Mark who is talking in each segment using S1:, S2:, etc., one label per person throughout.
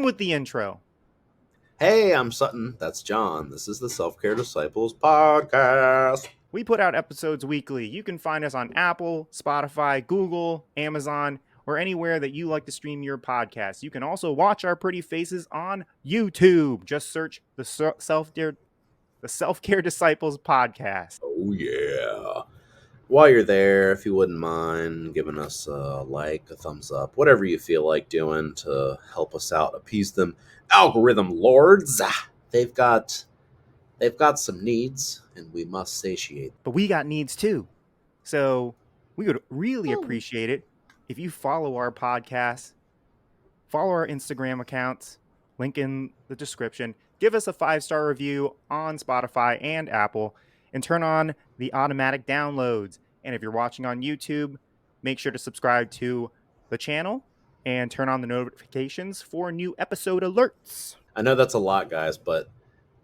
S1: with the intro.
S2: Hey, I'm Sutton. That's Jon. This is the Self-Care Disciples podcast.
S1: We put out episodes weekly. You can find us on Apple, Spotify, Google, Amazon, or anywhere that you like to stream your podcast. You can also watch our pretty faces on YouTube. Just search the Self-Care Disciples podcast.
S2: Oh, yeah. While you're there, if you wouldn't mind giving us a like, a thumbs up, whatever you feel like doing to help us out, appease them algorithm lords. They've got some needs, and we must satiate.
S1: But we got needs too. So we would really appreciate it if you follow our podcast, follow our Instagram accounts, link in the description, give us a 5-star review on Spotify and Apple, and turn on the automatic downloads. And if you're watching on YouTube, make sure to subscribe to the channel and turn on the notifications for new episode alerts.
S2: I know that's a lot, guys, but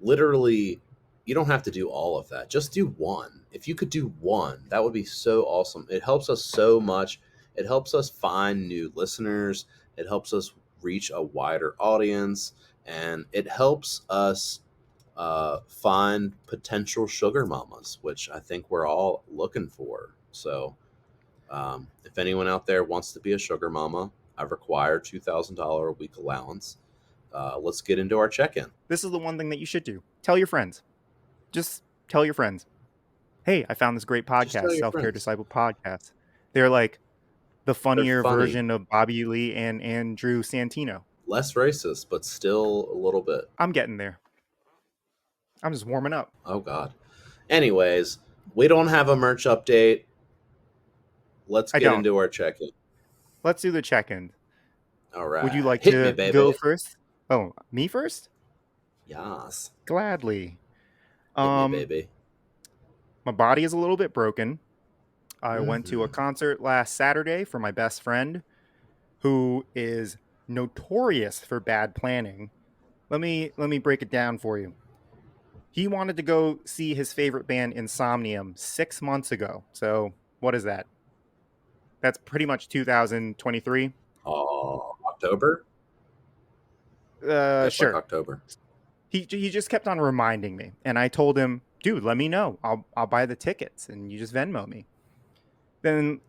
S2: literally, you don't have to do all of that. Just do one. If you could do one, that would be so awesome. It helps us so much. It helps us find new listeners. It helps us reach a wider audience. And it helps us find potential sugar mamas, which I think we're all looking for. So if anyone out there wants to be a sugar mama, I require $2,000 a week allowance. Let's get into our check-in.
S1: This is the one thing that you should do. Tell your friends. Just tell your friends. Hey, I found this great podcast, Self-Care Disciple Podcast. They're like the funnier version of Bobby Lee and Andrew Santino.
S2: Less racist, but still a little bit.
S1: I'm getting there. I'm just warming up.
S2: Oh, God. Anyways, we don't have a merch update. Let's get into our check-in.
S1: Let's do the check-in.
S2: All right.
S1: Would you like to go first? Oh, me first?
S2: Yes.
S1: Gladly.
S2: Hit me, baby.
S1: My body is a little bit broken. I went to a concert last Saturday for my best friend, who is notorious for bad planning. Let me break it down for you. He wanted to go see his favorite band, Insomnium, 6 months ago. So what is that? That's pretty much 2023.
S2: October?
S1: Sure.
S2: Like October.
S1: He just kept on reminding me, and I told him, dude, let me know. I'll buy the tickets, and you just Venmo me. Then,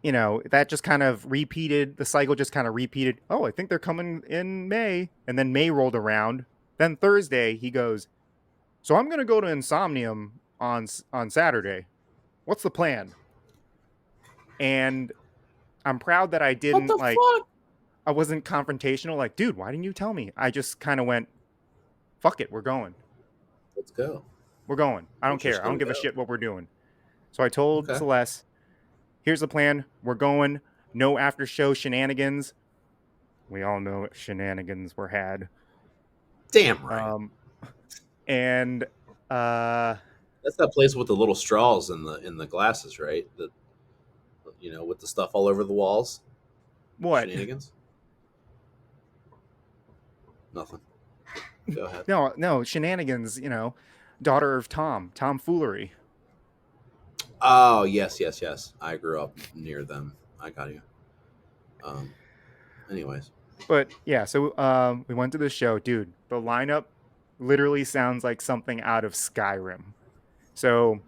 S1: that just kind of repeated. The cycle just kind of repeated. Oh, I think they're coming in May. And then May rolled around. Then Thursday, he goes, so I'm going to go to Insomnium on Saturday. What's the plan? And I'm proud that I didn't,
S2: fuck?
S1: I wasn't confrontational. Like, dude, why didn't you tell me? I just kind of went, fuck it, we're going.
S2: Let's go.
S1: We're going. I don't care. I don't give a shit what we're doing. So I told Celeste, here's the plan. We're going. No after show shenanigans. We all know what shenanigans were had.
S2: Damn right.
S1: And
S2: that's that place with the little straws in the glasses, right? With the stuff all over the walls.
S1: What?
S2: Shenanigans? Nothing. Go ahead.
S1: No, shenanigans, daughter of tomfoolery.
S2: Oh, yes. I grew up near them. I got you. Anyways.
S1: But yeah, so we went to the show. Dude, the lineup literally sounds like something out of Skyrim. So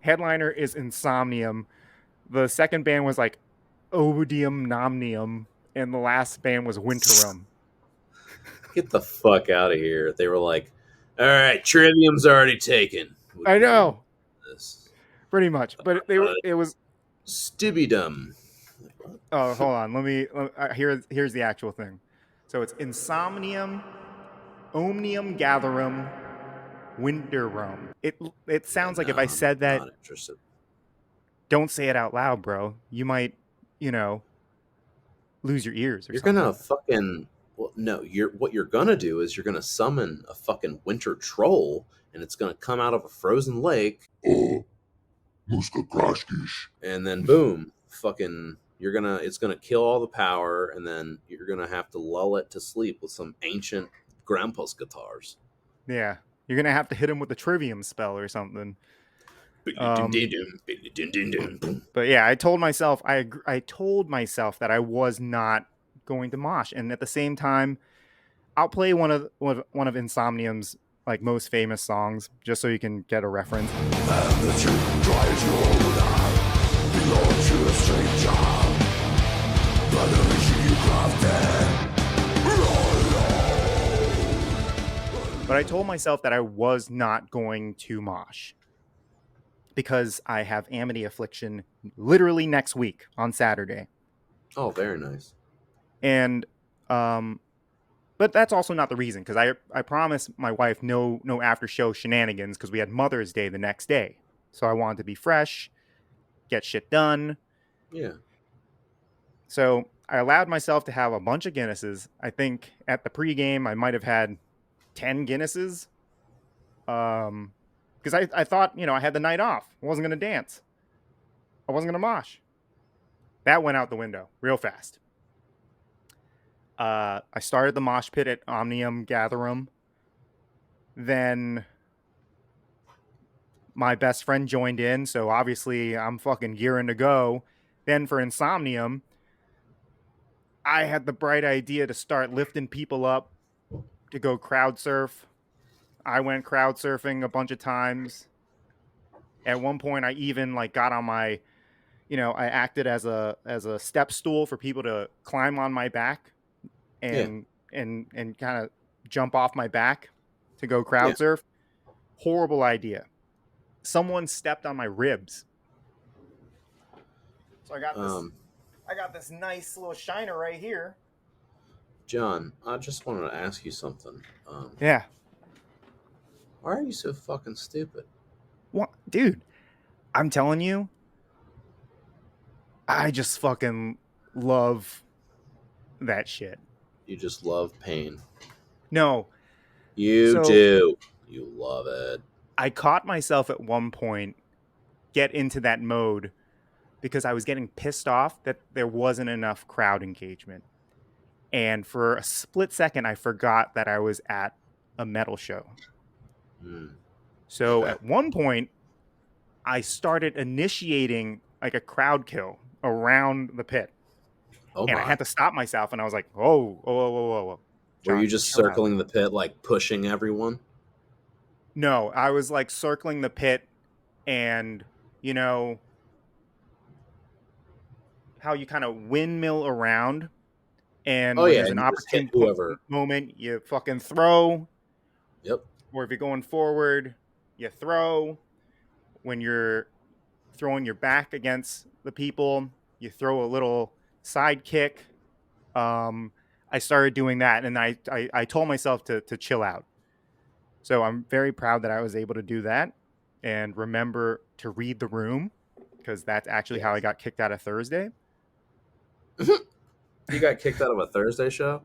S1: headliner is Insomnium. The second band was like Odium Nomnium, and the last band was Winterum.
S2: Get the fuck out of here. They were like, all right, Trivium's already taken.
S1: I know. Pretty much. But it was
S2: Stubidum.
S1: Oh, hold on. Here's the actual thing. So it's Insomnium, Omnium Gatherum, Winterum. It sounds like if I said that,
S2: not interested.
S1: Don't say it out loud, bro. You might, lose your ears or
S2: you're
S1: something.
S2: Gonna fucking what you're gonna do is you're gonna summon a fucking winter troll, and it's gonna come out of a frozen lake. And then boom, fucking it's gonna kill all the power, and then you're gonna have to lull it to sleep with some ancient grandpa's guitars.
S1: Yeah. You're gonna have to hit him with a trivium spell or something. But yeah, I told myself that I was not going to mosh, and at the same time, I'll play one of Insomnium's like most famous songs just so you can get a reference. But I told myself that I was not going to mosh because I have Amity Affliction literally next week on Saturday.
S2: Oh, very nice.
S1: And but that's also not the reason, because I promised my wife no after show shenanigans because we had Mother's Day the next day. So I wanted to be fresh, get shit done.
S2: Yeah.
S1: So I allowed myself to have a bunch of Guinnesses. I think at the pregame I might have had 10 Guinnesses. Because I thought, I had the night off. I wasn't gonna dance. I wasn't gonna mosh. That went out the window real fast. I started the mosh pit at Omnium Gatherum. Then my best friend joined in, so obviously I'm fucking gearing to go. Then for Insomnium, I had the bright idea to start lifting people up to go crowd surf. I went crowd surfing a bunch of times. At one point, I even like got on my, I acted as a step stool for people to climb on my back
S2: Yeah.
S1: and kind of jump off my back to go
S2: Yeah.
S1: crowd surf. Horrible idea. Someone stepped on my ribs. So I got this nice little shiner right here.
S2: John, I just wanted to ask you something.
S1: Yeah.
S2: Why are you so fucking stupid?
S1: What, dude? I'm telling you, I just fucking love that shit.
S2: You just love pain.
S1: No.
S2: You
S1: So
S2: do. You love it.
S1: I caught myself at one point get into that mode because I was getting pissed off that there wasn't enough crowd engagement. And for a split second, I forgot that I was at a metal show. So
S2: Okay.
S1: at one point, I started initiating like a crowd kill around the pit.
S2: Oh
S1: And I
S2: my.
S1: had to stop myself, and I was like, whoa, whoa, whoa, whoa, whoa.
S2: Were you
S1: John,
S2: just
S1: chill out.
S2: circling the pit, like pushing everyone?
S1: No, I was like circling the pit, and you know how you kind of windmill around, and
S2: Oh
S1: when
S2: yeah,
S1: there's an
S2: and you just hit
S1: opportune
S2: whoever.
S1: moment, you fucking throw,
S2: Yep.
S1: or if you're going forward, you throw. When you're throwing your back against the people, you throw a little side kick. I started doing that, and I told myself to chill out. So I'm very proud that I was able to do that and remember to read the room, because that's actually how I
S2: Yes.
S1: got kicked out of Thursday.
S2: You got kicked out of a Thursday show?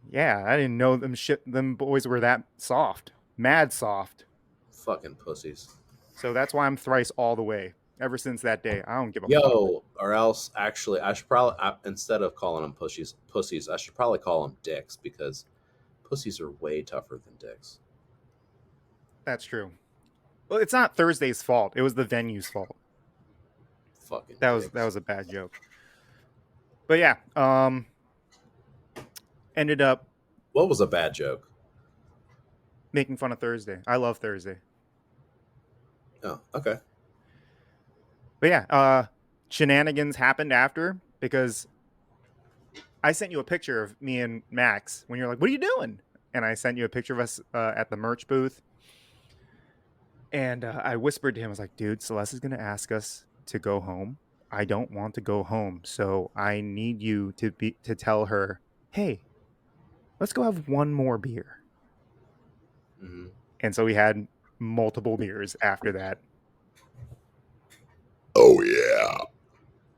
S1: Yeah, I didn't know them boys were that soft, mad soft.
S2: Fucking pussies.
S1: So that's why I'm thrice all the way. Ever since that day, I don't give a fuck.
S2: Yo, or else actually, I should probably instead of calling them pussies, I should probably call them dicks because pussies are way tougher than dicks.
S1: That's true. Well, it's not Thursday's fault. It was the venue's fault.
S2: Fucking
S1: That was
S2: dicks.
S1: a bad joke. But yeah, ended up
S2: What was a bad joke?
S1: making fun of Thursday. I love Thursday.
S2: Oh, okay.
S1: But yeah, shenanigans happened after, because I sent you a picture of me and Max when you're like, "What are you doing?" And I sent you a picture of us at the merch booth. And I whispered to him, I was like, "Dude, Celeste is gonna ask us to go home. I don't want to go home, so I need you to tell her, hey, let's go have one more beer."
S2: Mm-hmm.
S1: And so we had multiple beers after that.
S2: Oh yeah.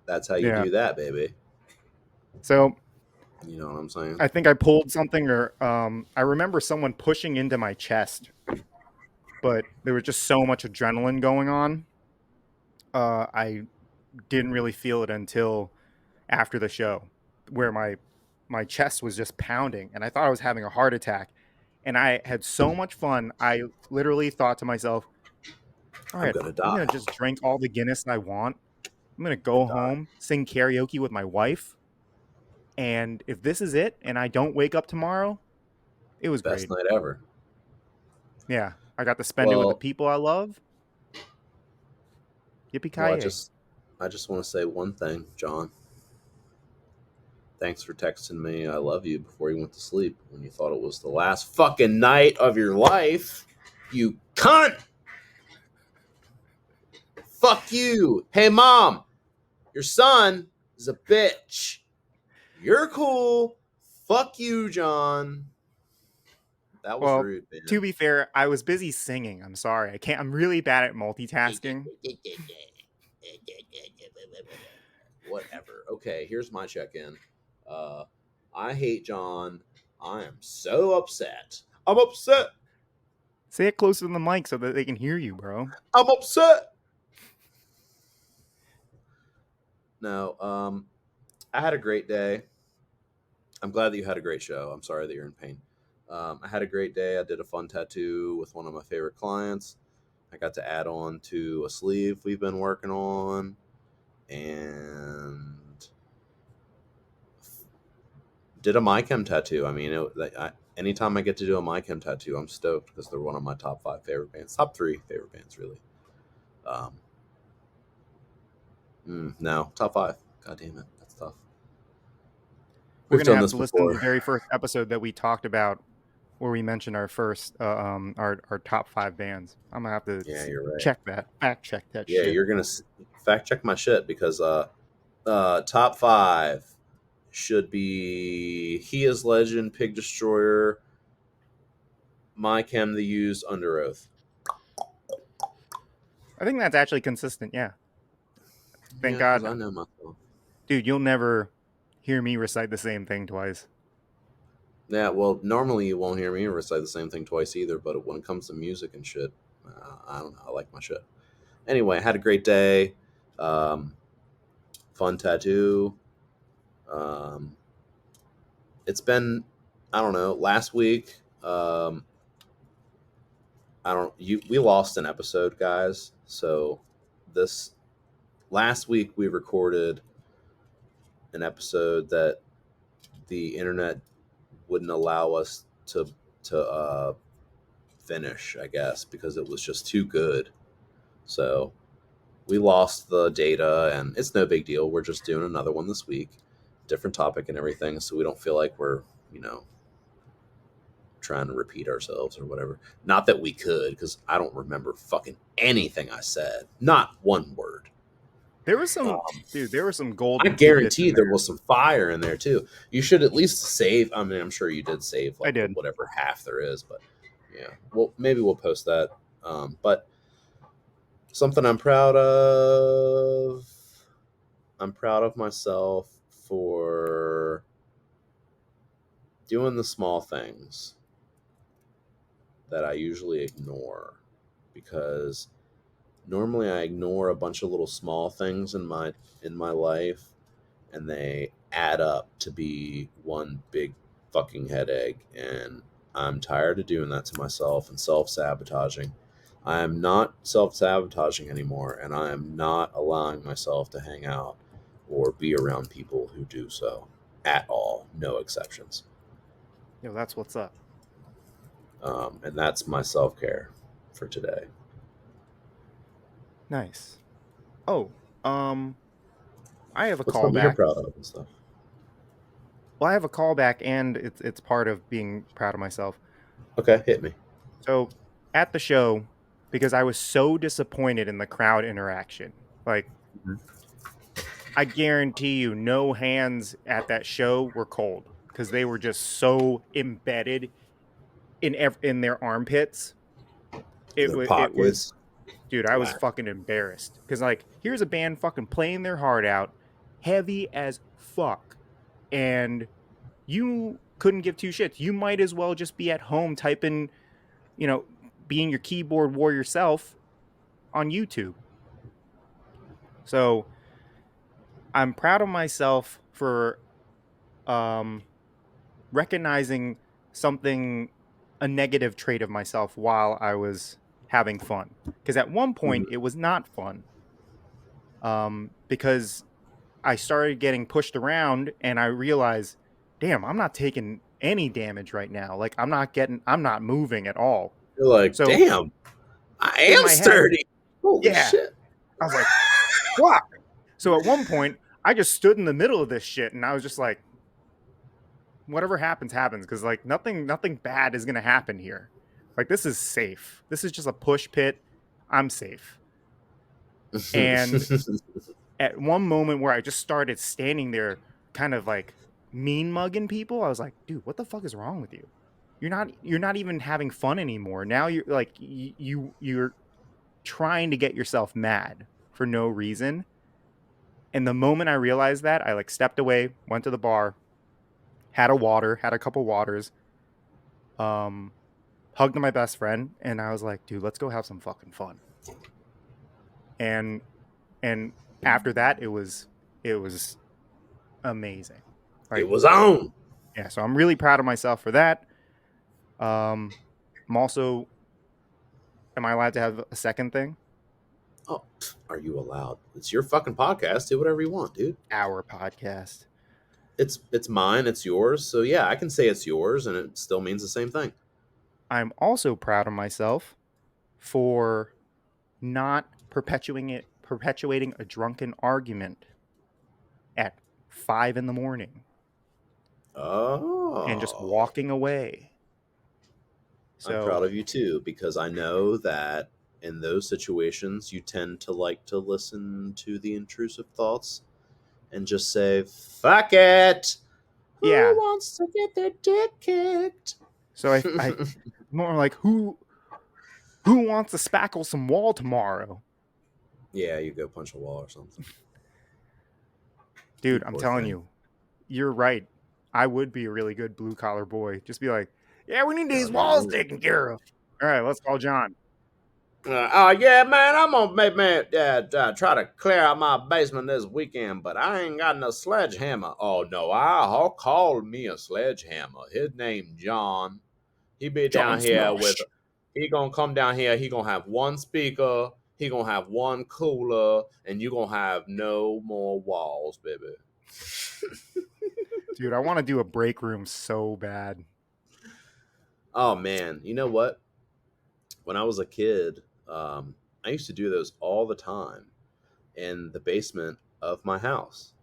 S2: That's how you
S1: Yeah.
S2: do that, baby.
S1: So
S2: You know what I'm saying?
S1: I think I pulled something, or I remember someone pushing into my chest, but there was just so much adrenaline going on. I didn't really feel it until after the show, where my chest was just pounding, and I thought I was having a heart attack. And I had so much fun. I literally thought to myself, all
S2: I'm
S1: right,
S2: gonna
S1: I'm gonna
S2: die.
S1: just drink all the Guinness I want. I'm gonna
S2: And
S1: go
S2: die.
S1: home, sing karaoke with my wife, and if this is it, and I don't wake up tomorrow, It was
S2: Best
S1: great.
S2: night ever.
S1: Yeah, I got to spend it with the
S2: Well,
S1: people I love. Yippee
S2: well,
S1: ki
S2: I just want to say one thing, John. Thanks for texting me "I love you" before you went to sleep when you thought it was the last fucking night of your life. You cunt! Fuck you! Hey, mom, your son is a bitch. You're cool. Fuck you, John. That was
S1: Well,
S2: rude,
S1: to
S2: man.
S1: be fair, I was busy singing. I'm sorry. I can't. I'm really bad at multitasking.
S2: Whatever. Okay, here's my check in. Uh, I hate John. I am so upset. I'm upset.
S1: Say it closer to the mic so that they can hear you, bro.
S2: I'm upset. No, I had a great day. I'm glad that you had a great show. I'm sorry that you're in pain. I had a great day. I did a fun tattoo with one of my favorite clients. I got to add on to a sleeve we've been working on, and did a MyChem tattoo. I mean, anytime I get to do a MyChem tattoo, I'm stoked because they're one of my top 5 favorite bands, top 3 favorite bands, really. Um, no, top 5. God damn it, that's tough.
S1: We're
S2: We've
S1: gonna
S2: done
S1: have
S2: this
S1: to listen to the
S2: before.
S1: very first episode that we talked about, where we mentioned our first, our top 5 bands. I'm gonna have to
S2: Yeah, you're right.
S1: check that, fact check that
S2: Yeah,
S1: shit.
S2: you're gonna fact check my shit because top 5 should be He Is Legend, Pig Destroyer, MyChem, The Used, Under Oath.
S1: I think that's actually consistent. Yeah, thank
S2: Yeah, because
S1: God,
S2: I know myself.
S1: dude. You'll never hear me recite the same thing twice.
S2: Yeah, well, normally you won't hear me recite the same thing twice either, but when it comes to music and shit, I don't know. I like my shit. Anyway, I had a great day. Um, Fun tattoo. Um, it's been, I don't know, last week. I don't, you, we lost an episode, guys. So this last week we recorded an episode that the internet wouldn't allow us to finish, I guess, because it was just too good. So we lost the data, and it's no big deal. We're just doing another one this week, different topic and everything, so we don't feel like we're, you know, trying to repeat ourselves or whatever. Not that we could, because I don't remember fucking anything I said. Not one word.
S1: There was some,
S2: Um,
S1: dude. There were some gold
S2: I
S1: tidbits
S2: guarantee
S1: in
S2: there
S1: there.
S2: was some fire in there too. You should at least save. I mean, I'm sure you did save
S1: I
S2: like the
S1: did.
S2: whatever half there is, but yeah. Well, maybe we'll post that. But something I'm proud of. I'm proud of myself for doing the small things that I usually ignore, because normally I ignore a bunch of little small things in my life, and they add up to be one big fucking headache, and I'm tired of doing that to myself and self-sabotaging. I am not self-sabotaging anymore, and I am not allowing myself to hang out or be around people who do so at all, no exceptions.
S1: Yo, that's what's up.
S2: And that's my self-care for today.
S1: Nice. Oh, um, I have a
S2: What's something you're
S1: callback.
S2: proud of and stuff?
S1: Well, I have a callback, and it's part of being proud of myself.
S2: Okay, hit me.
S1: So at the show, because I was so disappointed in the crowd interaction, like I guarantee you, no hands at that show were cold because they were just so embedded in their armpits.
S2: Their
S1: It was,
S2: pockets.
S1: dude. I was
S2: Wow.
S1: fucking embarrassed because like here's a band fucking playing their heart out, heavy as fuck, and you couldn't give two shits. You might as well just be at home typing, you know, being your keyboard warrior self on YouTube. So I'm proud of myself for um, recognizing something, a negative trait of myself while I was having fun. Because at one point
S2: Mhm.
S1: it was not fun, because I started getting pushed around and I realized, damn, I'm not taking any damage right now. Like I'm not moving at all.
S2: You're like,
S1: So
S2: damn, I
S1: in
S2: am
S1: my head,
S2: sturdy. Holy
S1: yeah,
S2: shit.
S1: I was like, fuck. So at one point, I just stood in the middle of this shit, and I was just like, whatever happens, happens, because like nothing bad is gonna happen here. Like this is safe. This is just a push pit. I'm safe. And at one moment where I just started standing there, kind of like mean mugging people, I was like, dude, what the fuck is wrong with you? You're not even having fun anymore. Now you're like you're trying to get yourself mad for no reason. And the moment I realized that, I like stepped away, went to the bar, had a water, had a couple waters, um, hugged my best friend, and I was like, dude, let's go have some fucking fun. And and after that, it was amazing.
S2: It
S1: Like,
S2: was on.
S1: yeah, so I'm really proud of myself for that. Um, I'm also, am I allowed to have a second thing?
S2: Oh, are you allowed? It's your fucking podcast. Do whatever you want, dude.
S1: Our podcast.
S2: It's mine. It's yours. So yeah, I can say it's yours, and it still means the same thing.
S1: I'm also proud of myself for not perpetuating a drunken argument at 5 in the morning and just
S2: Oh,
S1: walking away.
S2: I'm proud
S1: So
S2: of you too, because I know that in those situations you tend to like to listen to the intrusive thoughts and just say, fuck it. Who
S1: yeah,
S2: wants to get their dick kicked?
S1: so I more like who wants to spackle some wall tomorrow,
S2: Yeah, you go punch a wall or something. You
S1: dude. I'm
S2: poor
S1: telling
S2: thing.
S1: you, you're right. I would be a really good blue collar boy. Just be like, yeah, we need
S2: Oh,
S1: these
S2: you
S1: walls
S2: would.
S1: taken care of. All right, let's call John.
S2: Yeah, man, I'm gonna try to clear out my basement this weekend, but I ain't got no sledgehammer. Oh no, I'll call me a sledgehammer. His name John. He be
S1: John
S2: down here with.
S1: Smosh.
S2: He gonna come down here. He gonna have one speaker. He gonna have one cooler, and you gonna have no more walls, baby.
S1: Dude, I want to do a break room so bad.
S2: Oh man, you know what? When I was a kid, I used to do those all the time in the basement of my house.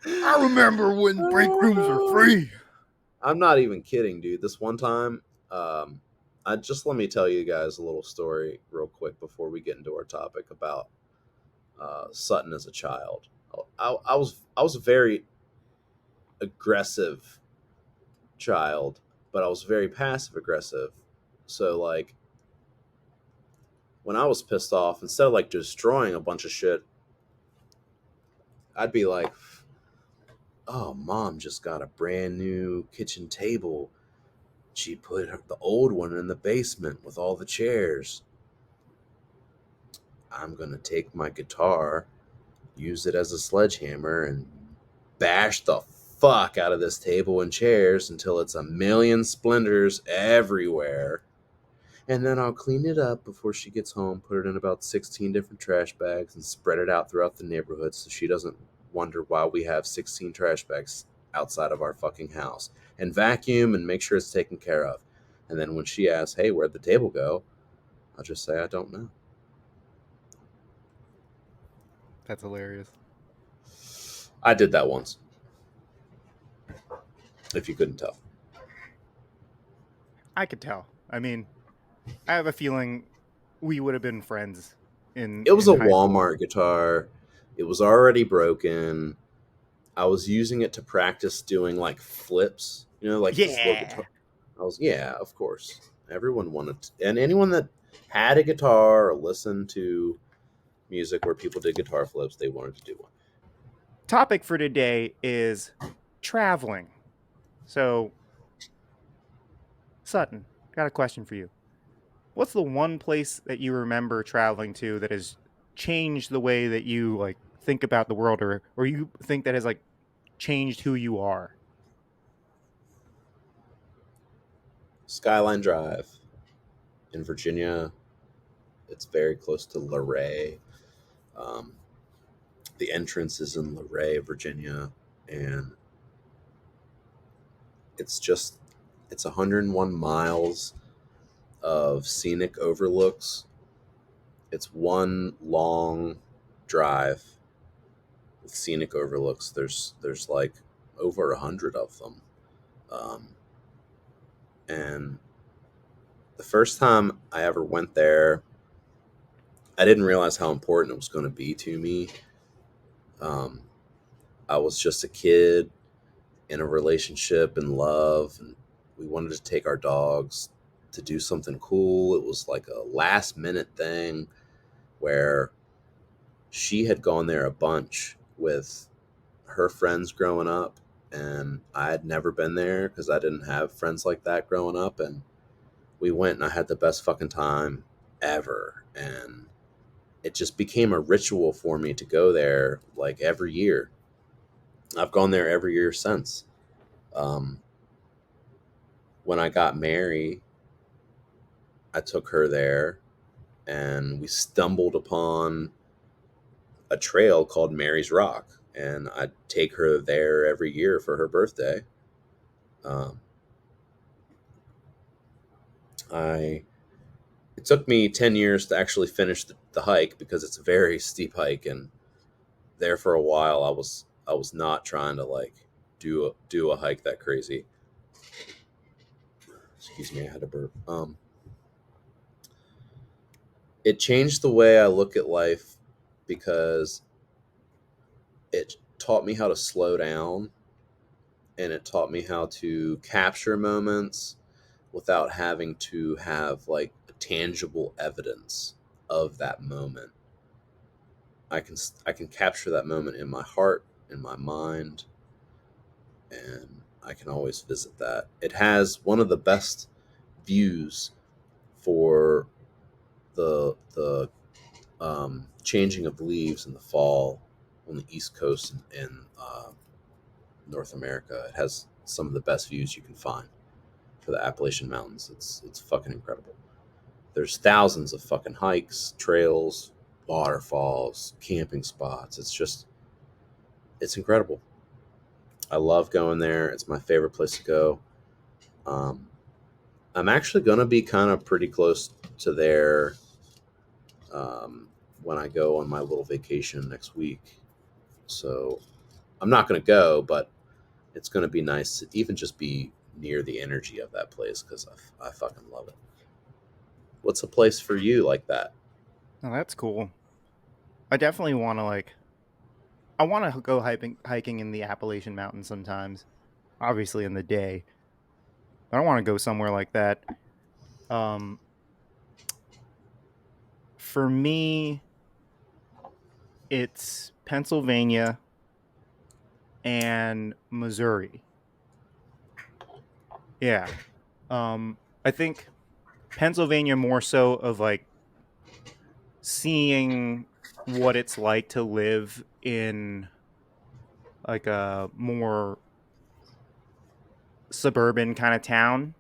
S1: I remember when break rooms were free.
S2: I'm not even kidding, dude. This one time, I just let me tell you guys a little story real quick before we get into our topic about Sutton as a child. I was a very aggressive child, but I was very passive aggressive. So like when I was pissed off, instead of like destroying a bunch of shit, I'd be like, "Oh, mom just got a brand new kitchen table. She put the old one in the basement with all the chairs. I'm gonna take my guitar, use it as a sledgehammer, and bash the fuck out of this table and chairs until it's a million splinters everywhere. And then I'll clean it up before she gets home, put it in about 16 different trash bags, and spread it out throughout the neighborhood so she doesn't wonder why we have 16 trash bags outside of our fucking house. And vacuum and make sure it's taken care of. And then when she asks, hey, where'd the table go? I'll just say, I don't know.
S1: That's hilarious.
S2: I did that once, if you couldn't tell.
S1: I could tell. I mean, I have a feeling we would have been friends
S2: It was
S1: in
S2: a
S1: high school.
S2: Walmart guitar. It was already broken. I was using it to practice doing like flips, like the slow
S1: Yeah.
S2: guitar. Yeah, of course. Everyone wanted to, and anyone that had a guitar or listened to music where people did guitar flips, they wanted to do one.
S1: Topic for today is traveling. So, Sutton, got a question for you. What's the one place that you remember traveling to that has changed the way that you like think about the world, or you think that has like changed who you are?
S2: Skyline Drive in Virginia. It's very close to Luray. Um, The entrance is in Luray, Virginia, and it's it's 101 miles of scenic overlooks. It's one long drive with scenic overlooks. There's like over 100 of them, um, and the first time I ever went there, I didn't realize how important it was going to be to me. Um, I was just a kid in a relationship and love, and we wanted to take our dogs to do something cool. It was like a last minute thing where she had gone there a bunch with her friends growing up, and I had never been there because I didn't have friends like that growing up. And we went, and I had the best fucking time ever. And it just became a ritual for me to go there like every year. I've gone there every year since. Um, when I got married, I took her there, and we stumbled upon a trail called Mary's Rock, and I take her there every year for her birthday. Um, I It took me 10 years to actually finish the hike because it's a very steep hike, and there for a while I was not trying to like do a hike that crazy. Excuse me, I had to burp. It changed the way I look at life because it taught me how to slow down, and it taught me how to capture moments without having to have like a tangible evidence of that moment. I can capture that moment in my heart, in my mind, and I can always visit that. It has one of the best views for the changing of leaves in the fall on the East Coast in North America. It has some of the best views you can find for the Appalachian Mountains. It's fucking incredible. There's thousands of fucking hikes, trails, waterfalls, camping spots. It's incredible. I love going there. It's my favorite place to go. Um, I'm actually going to be kind of pretty close to there um, when I go on my little vacation next week. So I'm not going to go, but it's going to be nice to even just be near the energy of that place because I fucking love it. What's a place for you like that?
S1: Oh, that's cool. I definitely want to I want to go hiking in the Appalachian Mountains sometimes. Obviously in the day. I don't want to go somewhere like that. Um, for me, it's Pennsylvania and Missouri. Yeah. I think Pennsylvania more so of like seeing what it's like to live in like a more suburban kind of town,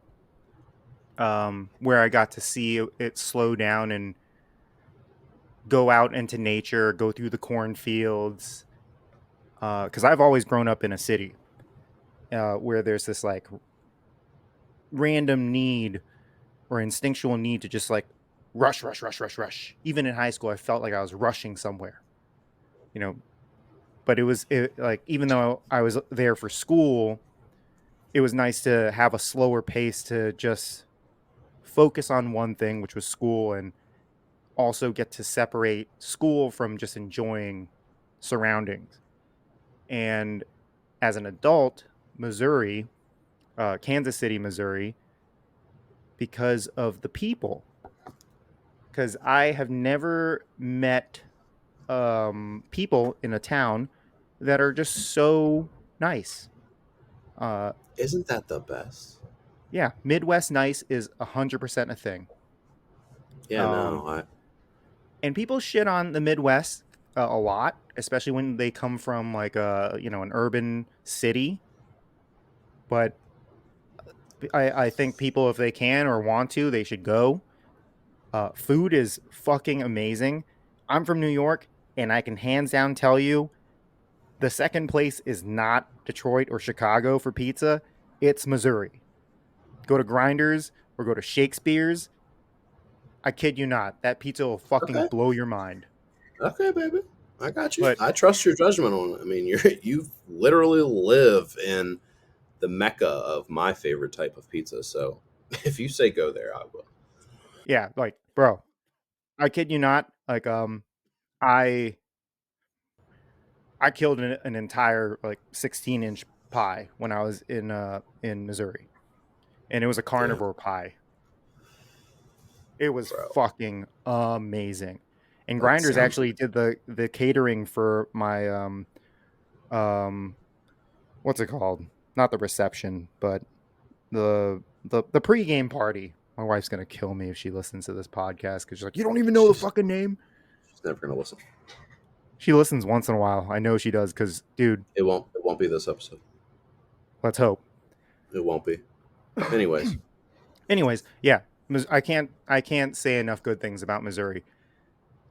S1: where I got to see it slow down and go out into nature, go through the cornfields. Because I've always grown up in a city, where there's this like random need or instinctual need to just like rush, rush, rush, rush, rush. Even in high school, I felt like I was rushing somewhere, you know. But like even though I was there for school, it was nice to have a slower pace to just focus on one thing, which was school, and also get to separate school from just enjoying surroundings. And as an adult, Missouri, Kansas City, Missouri, because of the people. Because I have never met people in a town that are just so nice. Uh,
S2: Isn't that the best?
S1: yeah, Midwest nice is 100% a thing.
S2: Yeah,
S1: Um,
S2: no, I
S1: and people shit on the Midwest a lot, especially when they come from like an urban city. But I think people, if they can or want to, they should go. Food is fucking amazing. I'm from New York. And I can hands down tell you the second place is not Detroit or Chicago for pizza, it's Missouri. Go to Grinders or go to Shakespeare's. I kid you not, that pizza will fucking
S2: Okay.
S1: blow your mind.
S2: Okay, baby. I got you.
S1: But
S2: I trust your judgment on it. I mean, you literally live in the mecca of my favorite type of pizza. So if you say go there, I will.
S1: yeah, like, bro, I kid you not. Like, I I killed an entire like 16-inch pie when I was in Missouri, and it was a
S2: Damn,
S1: carnivore pie. It was
S2: bro.
S1: fucking amazing. And
S2: That
S1: Grinders
S2: sounds
S1: actually
S2: amazing.
S1: did the catering for my um what's it called? Not the reception, but the pregame party. My wife's gonna kill me if she listens to this podcast because she's like, you don't even know the
S2: She's
S1: fucking name.
S2: she's never gonna listen.
S1: She listens once in a while. I know she does because, dude,
S2: It won't. It won't be this episode.
S1: let's hope.
S2: It won't be. Anyways,
S1: Anyways, yeah, I can't say enough good things about Missouri.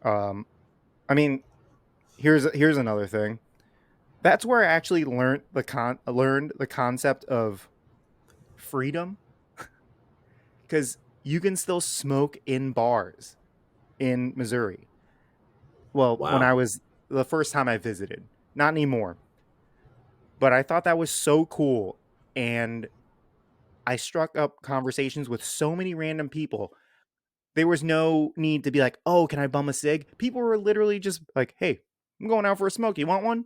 S1: Um, I mean, here's another thing. That's where I actually learned the concept of freedom because you can still smoke in bars in Missouri. Well, when
S2: wow.
S1: I was the first time I visited, not anymore. But I thought that was so cool, and I struck up conversations with so many random people. There was no need to be like, "Oh, can I bum a cig?" People were literally just like, "Hey, I'm going out for a smoke. You want one?"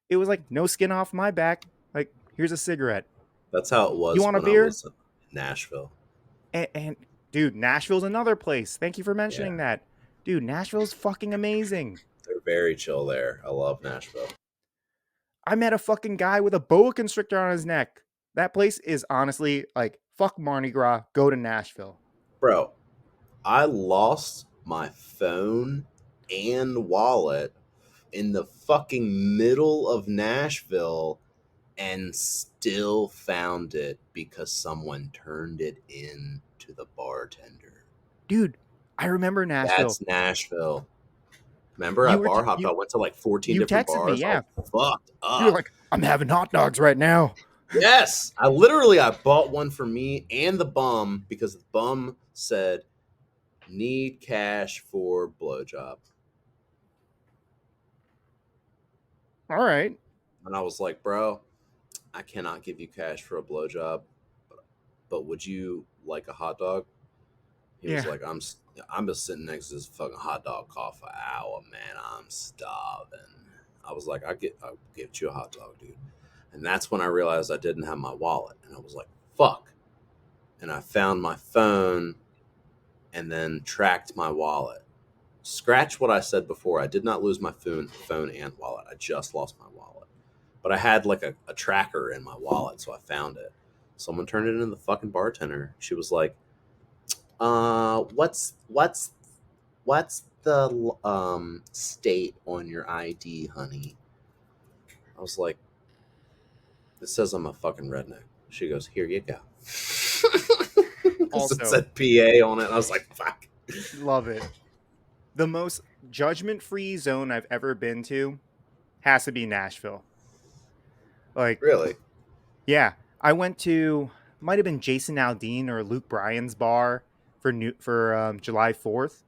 S1: It was like no skin off my back. Like, here's a cigarette.
S2: That's how it
S1: You
S2: was
S1: want a
S2: when I
S1: beer?
S2: was in Nashville.
S1: And dude, Nashville's another place. Thank you for
S2: Yeah,
S1: mentioning that. Dude, Nashville's fucking amazing.
S2: they're very chill there. I love Nashville,
S1: I met a fucking guy with a boa constrictor on his neck. That place is honestly like fuck Mardi Gras. Go to Nashville.
S2: bro. I lost my phone and wallet in the fucking middle of Nashville and still found it because someone turned it in to the bartender.
S1: Dude, I remember Nashville.
S2: That's Nashville. Remember, I
S1: You were
S2: bar hopped.
S1: you
S2: I went to like 14
S1: you
S2: different
S1: texted me,
S2: bars. I
S1: yeah.
S2: was fucked
S1: You were
S2: up.
S1: like, I'm having hot dogs right now.
S2: Yes, I bought one for me and the bum because the bum said need cash for blowjob,
S1: All right.
S2: and I was like, bro, I cannot give you cash for a blowjob, but would you like a hot dog? He was
S1: Yeah.
S2: like, I'm just sitting next to this fucking hot dog cart for an hour, man. I'm starving. I was like, I'll get you a hot dog, dude. And that's when I realized I didn't have my wallet, and I was like, fuck. And I found my phone and then tracked my wallet. Scratch what I said before. I did not lose my phone and wallet. I just lost my wallet. But I had like a tracker in my wallet, so I found it. Someone turned it into the fucking bartender. She was like, what's the state on your ID, honey?" I was like, "It says I'm a fucking redneck." She goes, "Here you go." Because it
S1: Also,
S2: said PA on it. I was like, "Fuck."
S1: love it. The most judgment-free zone I've ever been to has to be Nashville. Like,
S2: Really?
S1: yeah, I went to might have been Jason Aldean or Luke Bryan's bar for July 4th,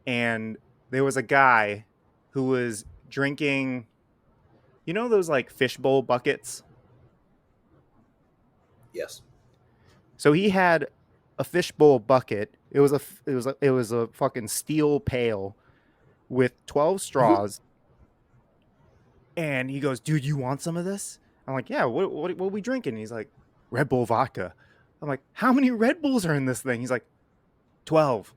S1: and there was a guy who was drinking, you know those like fishbowl buckets?
S2: Yes.
S1: So he had a fishbowl bucket. It was a fucking steel pail with 12
S2: Mhm.
S1: straws, and he goes, "Dude, you want some of this?" I'm like, "Yeah, what are we drinking?" And he's like, "Red Bull vodka." I'm like, "How many Red Bulls are in this thing?" He's like, 12.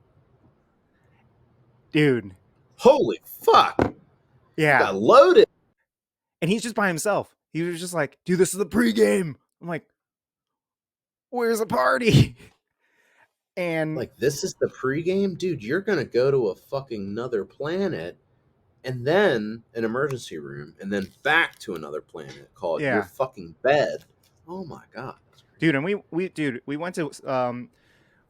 S1: Dude,
S2: Holy fuck! You
S1: yeah.
S2: got loaded.
S1: And he's just by himself. He was just like, "Dude, this is the pregame." I'm like, "Where's the party?" And
S2: Like, this is the pregame, dude. You're gonna go to a fucking another planet, and then an emergency room, and then back to another planet called your
S1: yeah,
S2: fucking bed. Oh my god, that's
S1: dude,
S2: crazy.
S1: and we went to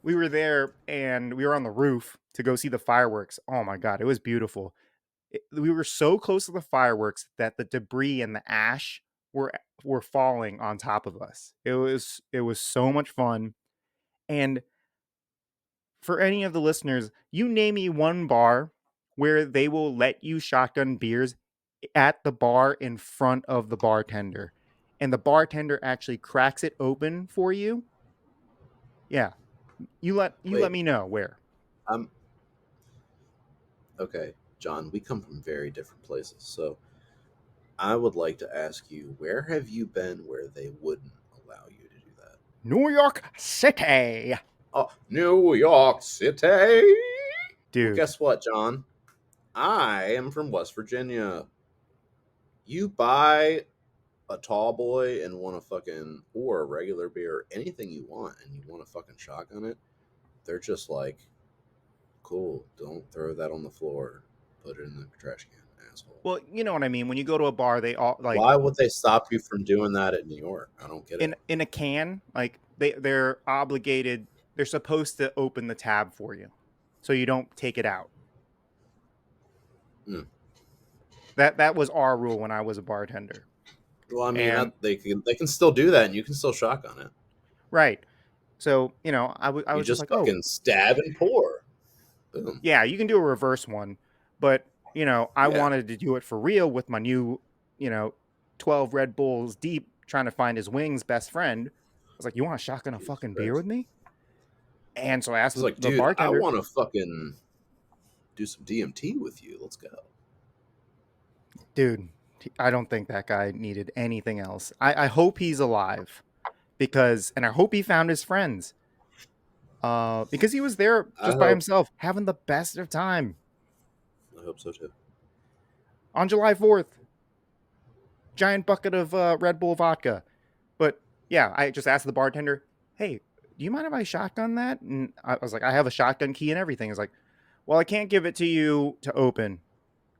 S1: we were there and we were on the roof to go see the fireworks. Oh my god, it was beautiful. We were so close to the fireworks that the debris and the ash were falling on top of us. It was so much fun. And for any of the listeners, you name me one bar where they will let you shotgun beers at the bar in front of the bartender, and the bartender actually cracks it open for you. Yeah, you let
S2: Wait,
S1: me know where.
S2: I'm okay, John. We come from very different places, so I would like to ask you, where have you been where they wouldn't allow you to do that?
S1: New York City,
S2: Oh, New York City. Well,
S1: dude.
S2: guess what, John? I am from West Virginia. You buy a tall boy and want a fucking, or a regular beer, anything you want, and you want a fucking shotgun it, they're just like, cool, don't throw that on the floor. Put it in the trash can, asshole.
S1: Well, you know what I mean. When you go to a bar, they all like
S2: Why would they stop you from doing that at New York? I don't get it.
S1: in a can, like they're obligated. They're supposed to open the tab for you, so you don't take it out.
S2: Mm.
S1: That was our rule when I was a bartender.
S2: Well, I mean,
S1: And
S2: they can still do that, and you can still shotgun it.
S1: right, so I
S2: You
S1: was just
S2: just
S1: like, oh
S2: fucking stab and pour. Boom.
S1: yeah, you can do a reverse one, but I
S2: Yeah.
S1: wanted to do it for real with my new you know 12 Red Bulls deep, trying to find his wings best friend. I was like, you want to shotgun a
S2: Jesus
S1: fucking beer with
S2: Christ.
S1: me? And so I asked
S2: He's like,
S1: the
S2: dude, I
S1: bartender.
S2: want to fucking do some DMT with you. Let's go.
S1: Dude, I don't think that guy needed anything else. I hope he's alive, and I hope he found his friends. Because he was there
S2: I
S1: just by
S2: hope.
S1: himself, having the best of time
S2: I hope so too.
S1: on July 4th. Giant bucket of Red Bull vodka. But yeah, I just asked the bartender, "Hey, do you mind if I shotgun that?" And I was like, "I have a shotgun key and everything." It's like, "Well, I can't give it to you to open.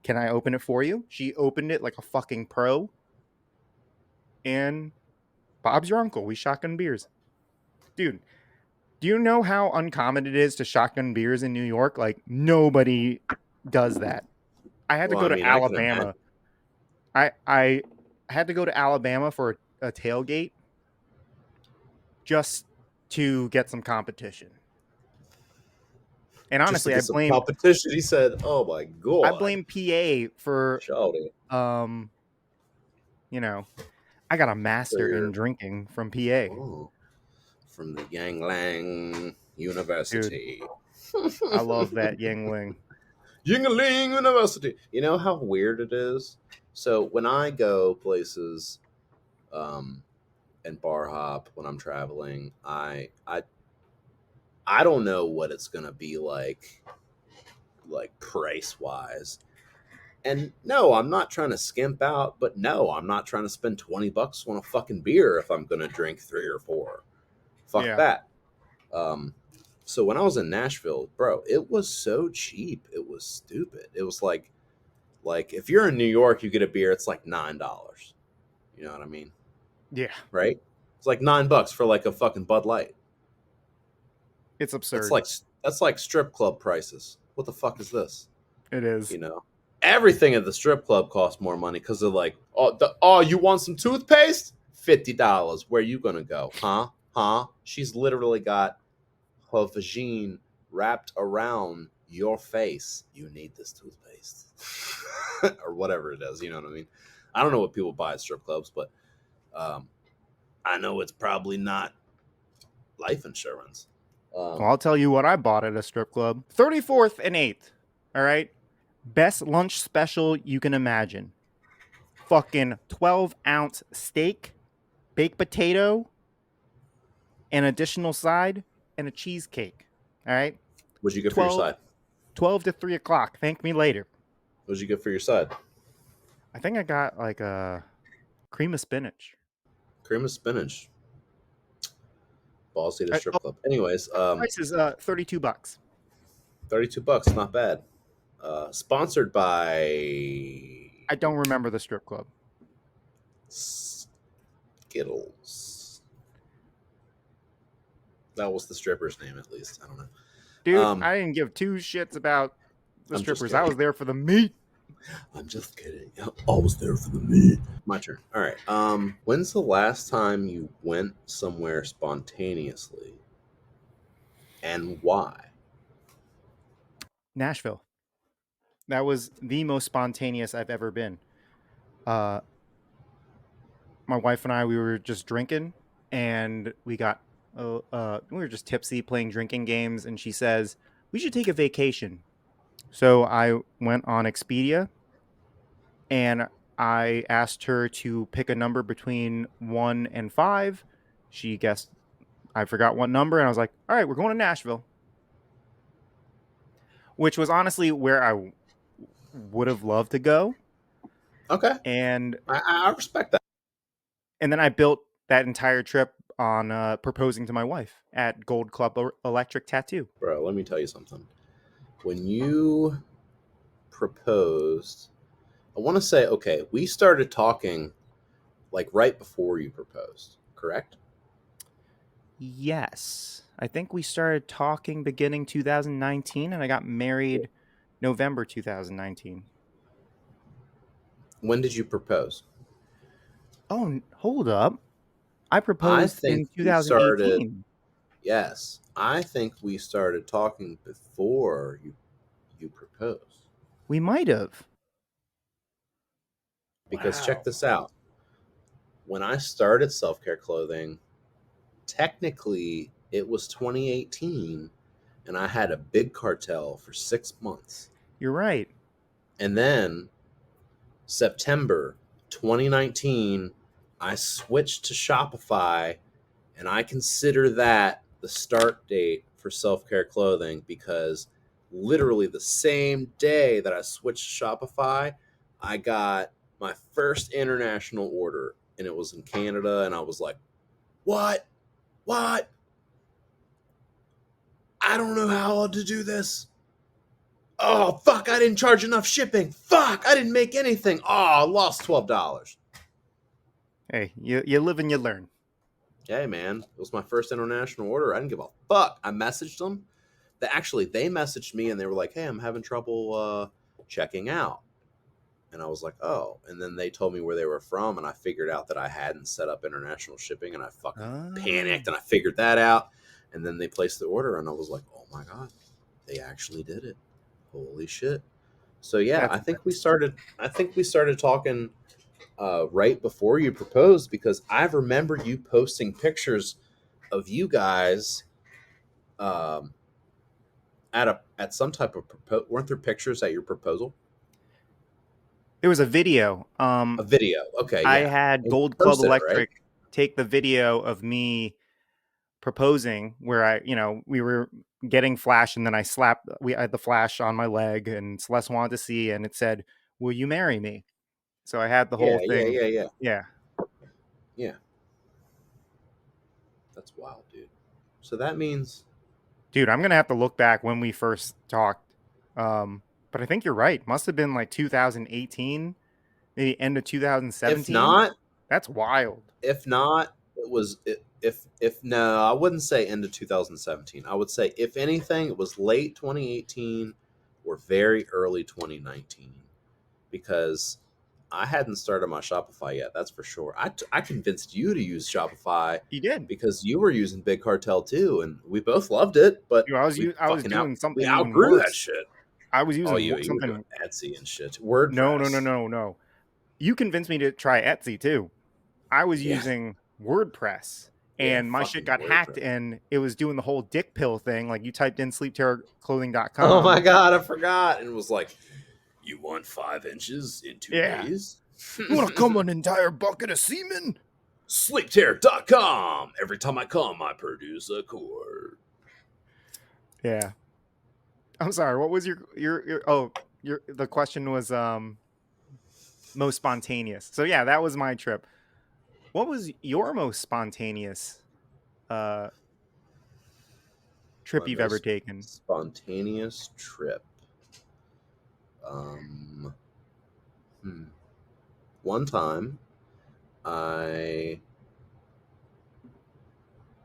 S1: Can I open it for you?" She opened it like a fucking pro, and Bob's your uncle. We shotgun beers, dude. Do you know how uncommon it is to shotgun beers in New York? Like nobody does that. I had to
S2: Well,
S1: go
S2: I
S1: to
S2: mean, I can imagine.
S1: Alabama. I had to go to Alabama for a tailgate just to get some competition. And
S2: Just to
S1: honestly,
S2: get some competition, he said, "Oh my
S1: I
S2: god,
S1: blame PA for
S2: shouty."
S1: um, you know, I got a
S2: So
S1: master in
S2: you're
S1: drinking from PA.
S2: oh, from the Yanglang
S1: Dude,
S2: University.
S1: I love that Yingling.
S2: Yingling University. You know how weird it is? So when I go places um, and bar hop when I'm traveling, I don't know what it's gonna be like price wise. And no, I'm not trying to skimp out, but no, I'm not trying to spend $20 on a fucking beer if I'm gonna drink three or four. Fuck
S1: Yeah.
S2: that. Um, so when I was in Nashville, bro, it was so cheap. It was stupid. It was like if you're in New York, you get a beer, it's like $9. You know what I mean?
S1: Yeah.
S2: Right? It's like $9 for like a fucking Bud Light.
S1: It's
S2: That's
S1: absurd.
S2: like that's like strip club prices. What the fuck is this?
S1: It is.
S2: You know, everything at the strip club costs more money because they're like, you want some toothpaste? $50. Where you gonna go? Huh? Huh? She's literally got her vagine wrapped around your face. You need this toothpaste, or whatever it is. You know what I mean? I don't know what people buy at strip clubs, but um, I know it's probably not life insurance.
S1: Well,
S2: Um,
S1: I'll tell you what I bought at a strip club. 34th and 8th. All right. Best lunch special you can imagine. Fucking 12-ounce steak, baked potato, an additional side, and a cheesecake. All right.
S2: what'd you get for your
S1: 12,
S2: side?
S1: 12 to 3 o'clock. Thank me later.
S2: What'd you get for your side?
S1: I think I got like a cream of spinach.
S2: Cream of spinach. Ball City
S1: Oh,
S2: strip club. Anyways,
S1: price is $32.
S2: $32, not bad. Sponsored by
S1: I don't remember the strip club.
S2: Skittles. That was the stripper's name, at least. I don't know.
S1: Dude, I didn't give two shits about the
S2: I'm just
S1: strippers. I
S2: kidding.
S1: was there for the meat.
S2: I'm just kidding. I was there for the meat. My turn. All right. When's the last time you went somewhere spontaneously, and why?
S1: Nashville. That was the most spontaneous I've ever been. Uh, my wife and I, we were just drinking, and we were just tipsy playing drinking games, and she says we should take a vacation. So I went on Expedia, and I asked her to pick a number between 1 and 5. She guessed, I forgot what number, and I was like, all right, we're going to Nashville, which was honestly where I would have loved to go.
S2: Okay,
S1: And
S2: I respect that,
S1: then I built that entire trip on proposing to my wife at Gold Club Electric Tattoo.
S2: bro. Let me tell you something. When you proposed, I want to say, okay, we started talking like right before you proposed, correct?
S1: Yes. I think we started talking beginning 2019, and I got married November 2019.
S2: When did you propose?
S1: Oh, hold up. I
S2: I
S1: proposed
S2: think
S1: in
S2: we started.
S1: 2018.
S2: Yes, I think we started talking before you proposed.
S1: We might have.
S2: Because check
S1: Wow.
S2: this out. When I started self care clothing, technically it was 2018, and I had a big cartel for 6 months.
S1: You're right.
S2: And then September 2019, I switched to Shopify, and I consider that the start date for self care clothing because literally the same day that I switched to Shopify, I got my first international order, and it was in Canada. And I was like, what? What? I don't know how to do this. Oh, fuck, I didn't charge enough shipping. Fuck, I didn't make anything. Oh, I lost $12.
S1: Hey, you live and you learn.
S2: Hey, man, it was my first international order. I didn't give a fuck. I messaged them. They messaged me and they were like, hey, I'm having trouble checking out. And I was like, oh. And then they told me where they were from, and I figured out that I hadn't set up international shipping, and I fucking
S1: Oh,
S2: panicked, and I figured that out. And then they placed the order, and I was like, oh my God, they actually did it. Holy shit. So yeah,
S1: that's nice.
S2: I think we started talking right before you proposed, because I remember you posting pictures of you guys um, at some type of weren't there pictures at your proposal?
S1: There was a video.
S2: A video. Okay,
S1: I
S2: yeah.
S1: had
S2: And you
S1: Gold Club
S2: posted it, right?
S1: Electric take the video of me proposing where we were getting flash, and then I had the flash on my leg, and Celeste wanted to see, and it said, will you marry me? So I had the whole
S2: Yeah,
S1: thing.
S2: yeah.
S1: Yeah.
S2: Yeah, that's wild, dude. So that means
S1: Dude, I'm going to have to look back when we first talked. But I think you're right. Must have been like 2018, maybe end of
S2: if
S1: 2017.
S2: not,
S1: That's wild.
S2: it was if no, I wouldn't say end of 2017. I would say if anything, it was late 2018 or very early 2019, because I hadn't started my Shopify yet. That's for sure. I convinced you to use Shopify
S1: You did.
S2: because you were using Big Cartel too, and we both loved it. But
S1: Dude,
S2: we
S1: I was
S2: fucking
S1: doing
S2: we
S1: something even
S2: outgrew that
S1: worse.
S2: shit.
S1: I was
S2: Oh,
S1: using
S2: you were doing
S1: something.
S2: Etsy and shit,
S1: No, no, no,
S2: WordPress.
S1: no, no. You convinced me to try Etsy too. I was
S2: Yeah,
S1: using WordPress,
S2: yeah,
S1: and my shit
S2: fucking
S1: got hacked,
S2: WordPress.
S1: and it was doing the whole dick pill thing. Like, you typed in
S2: Oh my
S1: sleepterrorclothing.com.
S2: god, I forgot. And it was like, you want 5 inches in two
S1: Yeah.
S2: days?
S1: You want to come an entire bucket of semen?
S2: Sleepterror.com. Every time I come, I produce a cord.
S1: Yeah. I'm sorry. What was the question was most spontaneous. So yeah, that was my trip. What was your most spontaneous uh
S2: My
S1: trip you've ever
S2: most
S1: taken?
S2: spontaneous trip. Um, hmm. One time, I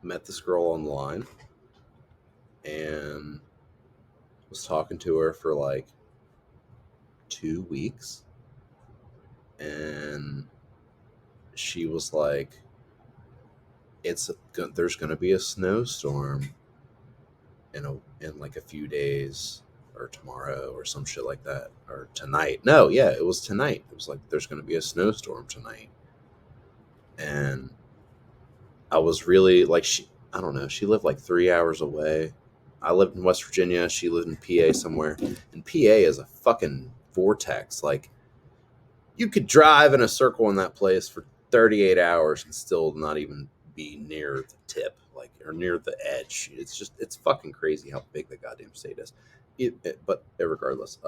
S2: met this girl online and was talking to her for like 2 weeks, and she was like, there's going to be a snowstorm in like a few days, or tomorrow, or some shit like that, or tonight. No, yeah, it was tonight. It was like, there's going to be a snowstorm tonight. And I was really like, I don't know, she lived like 3 hours away. I lived in West Virginia. She lived in PA somewhere. And PA is a fucking vortex. Like, you could drive in a circle in that place for 38 hours and still not even be near the tip, like, or near the edge. It's fucking crazy how big the goddamn state is. But regardless,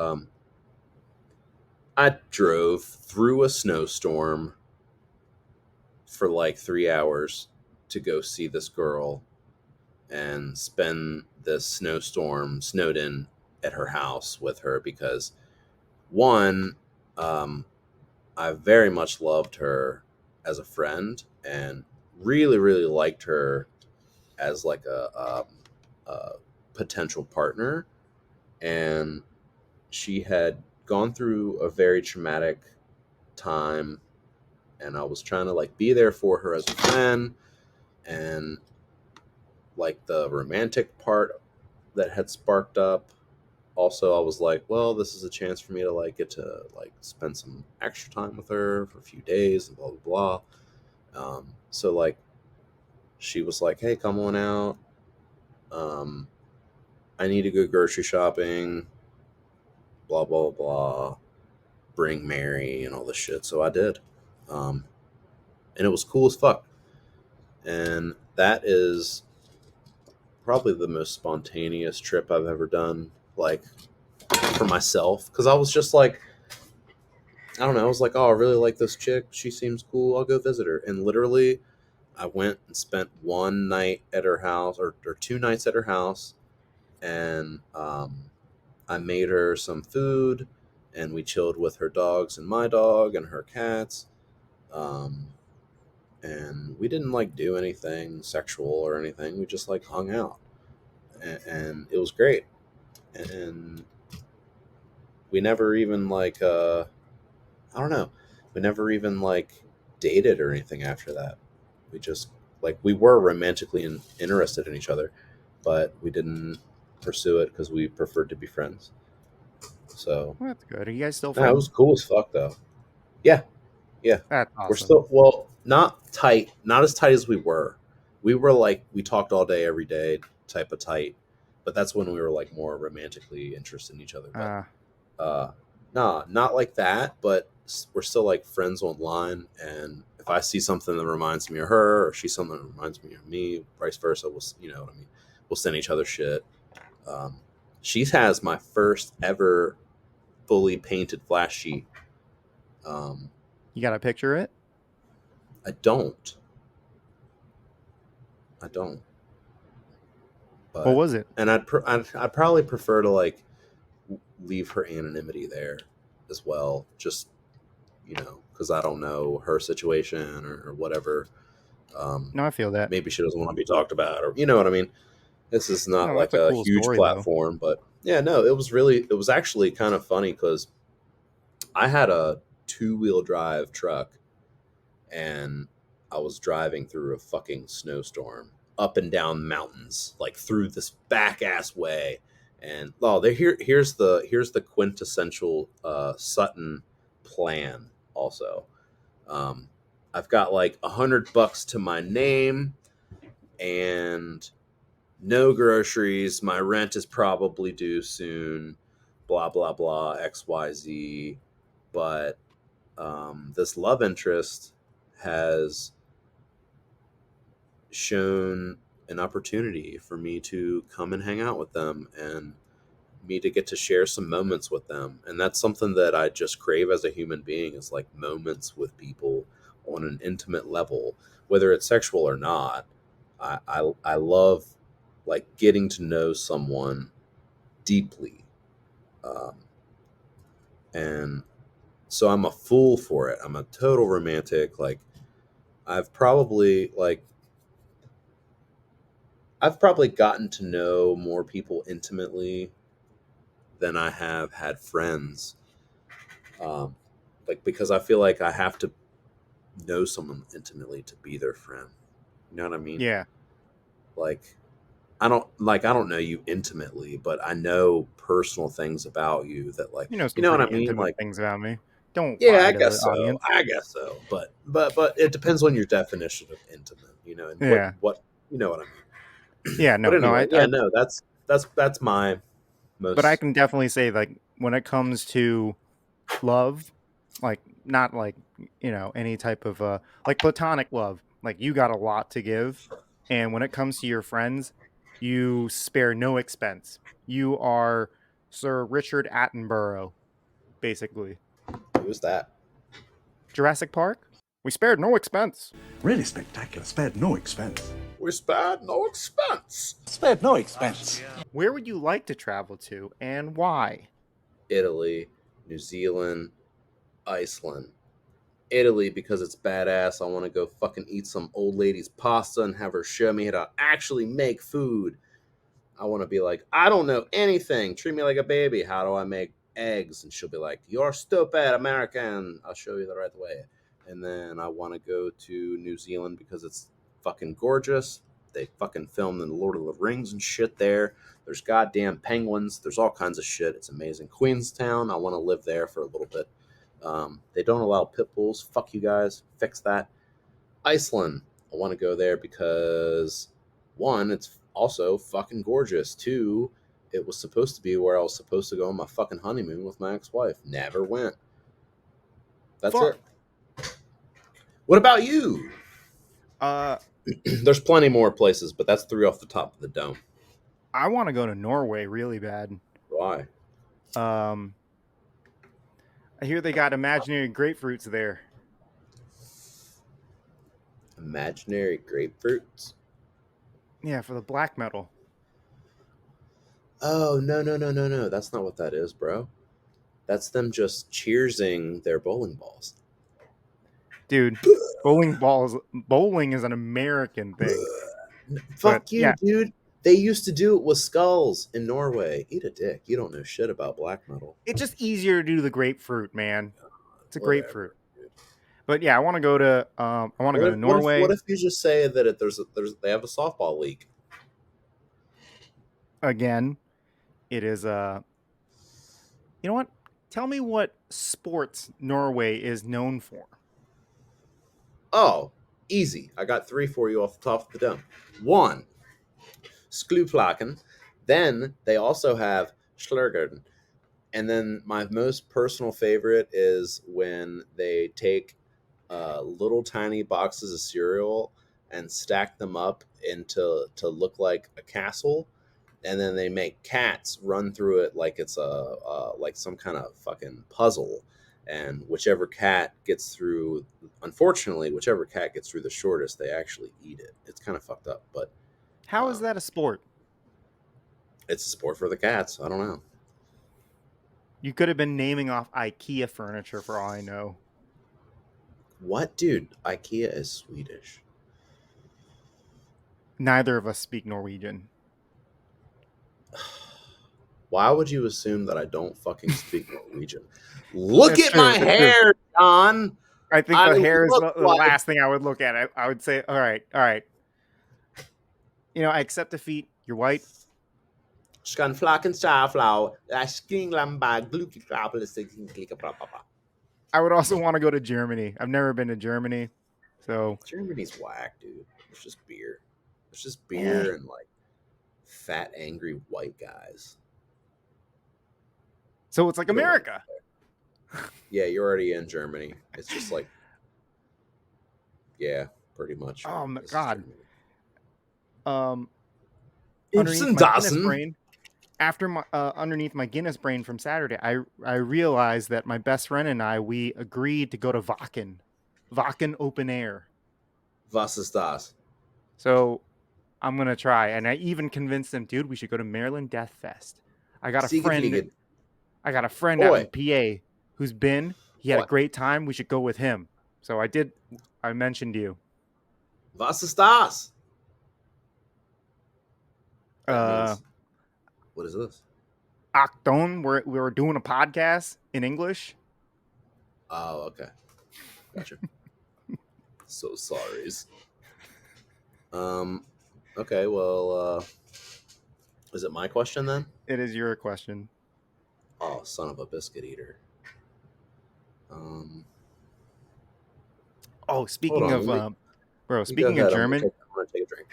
S2: I drove through a snowstorm for like 3 hours to go see this girl and spend this snowstorm snowed in at her house with her, because one, um, I very much loved her as a friend, and really, really liked her as like a potential partner. And she had gone through a very traumatic time, and I was trying to like be there for her as a friend, and like the romantic part that had sparked up. Also, I was like, well, this is a chance for me to like get to like spend some extra time with her for a few days and blah blah blah. So like, she was like, hey, come on out. Um, I need to go grocery shopping. Blah blah blah. Bring Mary and all this shit. So I did, um, and it was cool as fuck. And that is probably the most spontaneous trip I've ever done, like, for myself, because I was just like, I don't know, I was like, oh, I really like this chick, she seems cool, I'll go visit her. And literally, I went and spent one night at her house, or 2 nights at her house, and I made her some food, and we chilled with her dogs and my dog and her cats. Um, and we didn't like do anything sexual or anything. We just like hung out, and it was great. And we never even like I don't know, we never even like dated or anything after that. We just, like, we were romantically interested in each other, but we didn't pursue it because we preferred to be friends. So
S1: Well, that's good. Are you guys still
S2: no, it was
S1: friends?
S2: cool as fuck though. Yeah, yeah.
S1: That's
S2: We're
S1: awesome.
S2: still, well, not tight, not as tight as we were. We were like, we talked all day, every day type of tight, but that's when we were like more romantically interested in each other. But
S1: Uh,
S2: uh, nah, not like that. But we're still like friends online, and if I see something that reminds me of her, or she's something that reminds me of me, vice versa, you know what I mean. We'll send each other shit. Um, she has my first ever fully painted flash sheet. Um,
S1: you got to picture it?
S2: I don't. I don't.
S1: What
S2: But
S1: was it?
S2: and I'd probably prefer to like leave her anonymity there as well, just, because I don't know her situation, or whatever. Um,
S1: No, I feel that.
S2: Maybe she doesn't want to be talked about, or you know what I mean. This is not
S1: No,
S2: like
S1: that's a
S2: a
S1: cool
S2: huge
S1: story, though.
S2: platform, but yeah, no, it was actually kind of funny because I had a 2-wheel drive truck, and I was driving through a fucking snowstorm up and down mountains, like through this back ass way. And oh, here's the quintessential Sutton plan. Also, um, I've got like $100 to my name, and no groceries. My rent is probably due soon. Blah blah blah. XYZ. But this love interest has shown an opportunity for me to come and hang out with them, and me to get to share some moments with them. And that's something that I just crave as a human being, is like moments with people on an intimate level, whether it's sexual or not. I love like getting to know someone deeply. Um, and so I'm a fool for it. I'm a total romantic. Like, I've probably like I've probably gotten to know more people intimately than I have had friends. um, like because I feel like I have to know someone intimately to be their friend. You know what I mean?
S1: Yeah.
S2: Like I don't know you intimately, but I know personal things about you that like
S1: You know
S2: you
S1: some
S2: know what
S1: pretty
S2: I mean?
S1: intimate
S2: Like
S1: things about me. Don't
S2: yeah,
S1: lie
S2: I
S1: to the
S2: guess so.
S1: audience.
S2: I guess so. But it depends on your definition of intimate, you know, and
S1: Yeah.
S2: what you know what I mean.
S1: Yeah,
S2: But
S1: no, no,
S2: anyway,
S1: I
S2: yeah, no, that's my
S1: but I
S2: most
S1: can definitely say, like, when it comes to love, like, not like, any type of like platonic love, like, you got a lot to give, and when it comes to your friends, you spare no expense. You are Sir Richard Attenborough, basically.
S2: who's that?
S1: Jurassic Park, we spared no expense.
S3: Really spectacular. Spared no expense.
S2: We spared no expense.
S3: Spared no expense.
S1: Where would you like to travel to, and why?
S2: Italy, New Zealand, Iceland. Italy because it's badass. I want to go fucking eat some old lady's pasta and have her show me how to actually make food. I want to be like, I don't know anything. Treat me like a baby. How do I make eggs? And she'll be like, you're stupid American. I'll show you the right way. And then I want to go to New Zealand because it's fucking gorgeous. They fucking filmed the Lord of the Rings and shit there. There's goddamn penguins. There's all kinds of shit. It's amazing. Queenstown, I want to live there for a little bit. They don't allow pit bulls. Fuck you guys. Fix that. Iceland, I want to go there because one, it's also fucking gorgeous. Two, it was supposed to be where I was supposed to go on my fucking honeymoon with my ex-wife. Never went. That's
S1: Fun.
S2: it. What about you?
S1: Uh,
S2: There's plenty more places, but that's three off the top of the dome.
S1: I want to go to Norway really bad.
S2: Why?
S1: Um, I hear they got imaginary grapefruits there.
S2: Imaginary grapefruits?
S1: Yeah, for the black metal.
S2: Oh, no, no, no, no, no. That's not what that is, bro. That's them just cheersing their bowling balls.
S1: Dude, bowling is an American thing. But
S2: Fuck you,
S1: yeah,
S2: dude. They used to do it with skulls in Norway. Eat a dick. You don't know shit about black metal.
S1: it's just easier to do the grapefruit, man. It's a grapefruit.
S2: Whatever, dude.
S1: But yeah, I want to go to
S2: What
S1: Norway
S2: if you just say that there's they have a softball league?
S1: again. It is you know what? Tell me what sports Norway is known for.
S2: Oh, easy. I got three for you off the top of the dome. One, Skluplaken. Then they also have Slurgard. And then my most personal favorite is when they take little tiny boxes of cereal and stack them up into to look like a castle, and then they make cats run through it like it's a like some kind of fucking puzzle. And whichever cat gets through, unfortunately, whichever cat gets through the shortest, they actually eat it. It's kind of fucked up, but
S1: How is
S2: um,
S1: that a sport?
S2: it's a sport for the cats. I don't know.
S1: You could have been naming off IKEA furniture for all I know.
S2: What, dude? IKEA is Swedish.
S1: Neither of us speak Norwegian.
S2: Why would you assume that I don't fucking speak Norwegian? Look
S1: It's
S2: at my
S1: true. It's true.
S2: hair, John.
S1: I think
S2: I
S1: the hair is
S2: look
S1: the
S2: like
S1: last thing I would look at. I would say, all right, all right. I accept defeat. You're white.
S2: Scanflaken Starflower, Skinglamba,
S1: I would also want to go to Germany. I've never been to Germany, so
S2: Germany's whack, dude. It's just beer. It's just
S1: eh.
S2: beer and like fat, angry white guys.
S1: So it's like
S2: You don't want to.
S1: America.
S2: Yeah, you're already in Germany. It's just like, yeah, pretty much,
S1: Oh
S2: man.
S1: my
S2: This is
S1: god.
S2: Germany.
S1: Um, underneath
S2: Ibsen
S1: my Guinness
S2: Dassen.
S1: brain, underneath my Guinness brain from Saturday, I realized that my best friend and we agreed to go to Wacken open air.
S2: Was ist das?
S1: So I'm gonna try, and I even convinced him, dude, we should go to Maryland Death Fest. I got a friend.
S2: Siegefliege.
S1: I got a friend out in
S2: Oi,
S1: PA who's been. He had a
S2: oi.
S1: great time. We should go with him. So I did. I mentioned you.
S2: Was ist das? That
S1: Uh,
S2: means, what is this?
S1: Acton. We were doing a podcast in English.
S2: Oh, okay. Gotcha. So sorries. Okay, well, is it my question then?
S1: It is your question.
S2: Oh, son of a biscuit eater. Um,
S1: Oh,
S2: hold
S1: speaking
S2: on.
S1: of, bro,
S2: You go
S1: speaking of
S2: ahead.
S1: German,
S2: I'm gonna take a drink.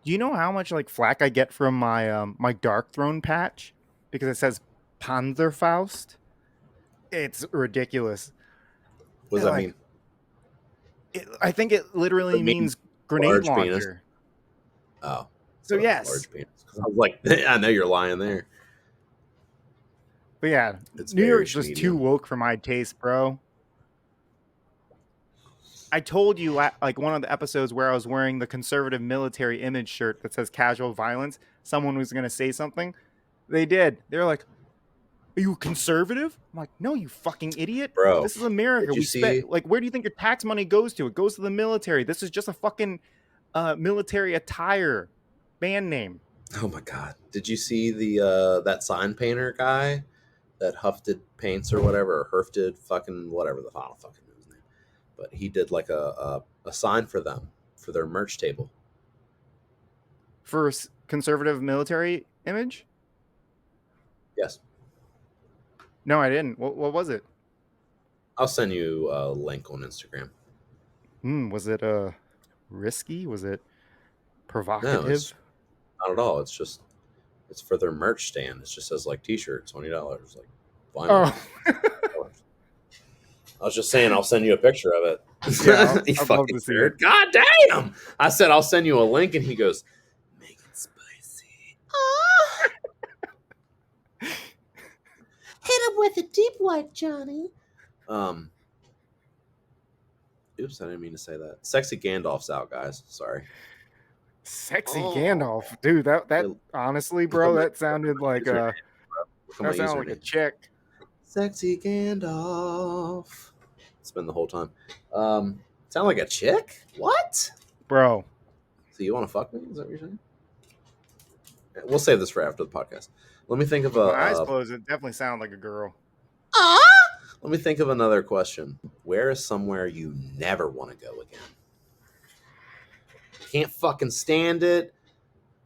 S1: do you know how much like flack I get from my Dark Throne patch because it says Panzerfaust? It's ridiculous.
S2: What does that
S1: Like,
S2: mean?
S1: I think it literally
S2: It means
S1: means grenade
S2: large penis.
S1: launcher.
S2: Oh,
S1: So yes,
S2: large penis. 'Cause I was like, I know you're lying there.
S1: but yeah,
S2: It's
S1: New
S2: very
S1: York's just too
S2: medium.
S1: woke for my taste, bro. I told you like one of the episodes where I was wearing the conservative military image shirt that says casual violence. Someone was gonna say something. They did. They're like, "Are you conservative?" I'm like, "No, you fucking idiot.
S2: Bro,
S1: This is America.
S2: did you
S1: We spent
S2: see?
S1: like, where do you think your tax money goes to? It goes to the military. This is just a fucking military attire band name."
S2: Oh my god, did you see the that sign painter guy that Hufted paints or whatever, or Herfted, fucking whatever the final fucking know his name. But he did like a sign for them for their merch table.
S1: For conservative military image?
S2: Yes,
S1: No, I didn't. What was it?
S2: I'll send you a link on Instagram.
S1: Was it risky? Was it
S2: No, it's
S1: provocative?
S2: not at all. It's for their merch stand. It just says like T-shirt, $20, like vinyl.
S1: Oh,
S2: I was just saying, I'll send you a picture of it.
S1: yeah,
S2: You
S1: I'd love
S2: fucking
S1: to see it.
S2: nerd. God damn! I said I'll send you a link, and he goes, "Make it spicy."
S4: Hit him with a deep white, Johnny.
S2: Um. Oops, I didn't mean to say that. Sexy Gandalf's out, guys. Sorry.
S1: Sexy
S2: Oh.
S1: Gandalf, dude. That honestly, bro,
S2: Look
S1: that sounded like
S2: at my
S1: a
S2: username.
S1: chick,
S2: Sexy Gandalf. It's been the whole time. Sound like a chick? What?
S1: bro.
S2: So you want to fuck me? Is that what you're saying? Yeah, we'll save this for after the podcast. Let me think of
S1: My eyes closed. It definitely sounded like a girl.
S2: let me think of another question. Where is somewhere you never want to go again? Can't fucking stand it.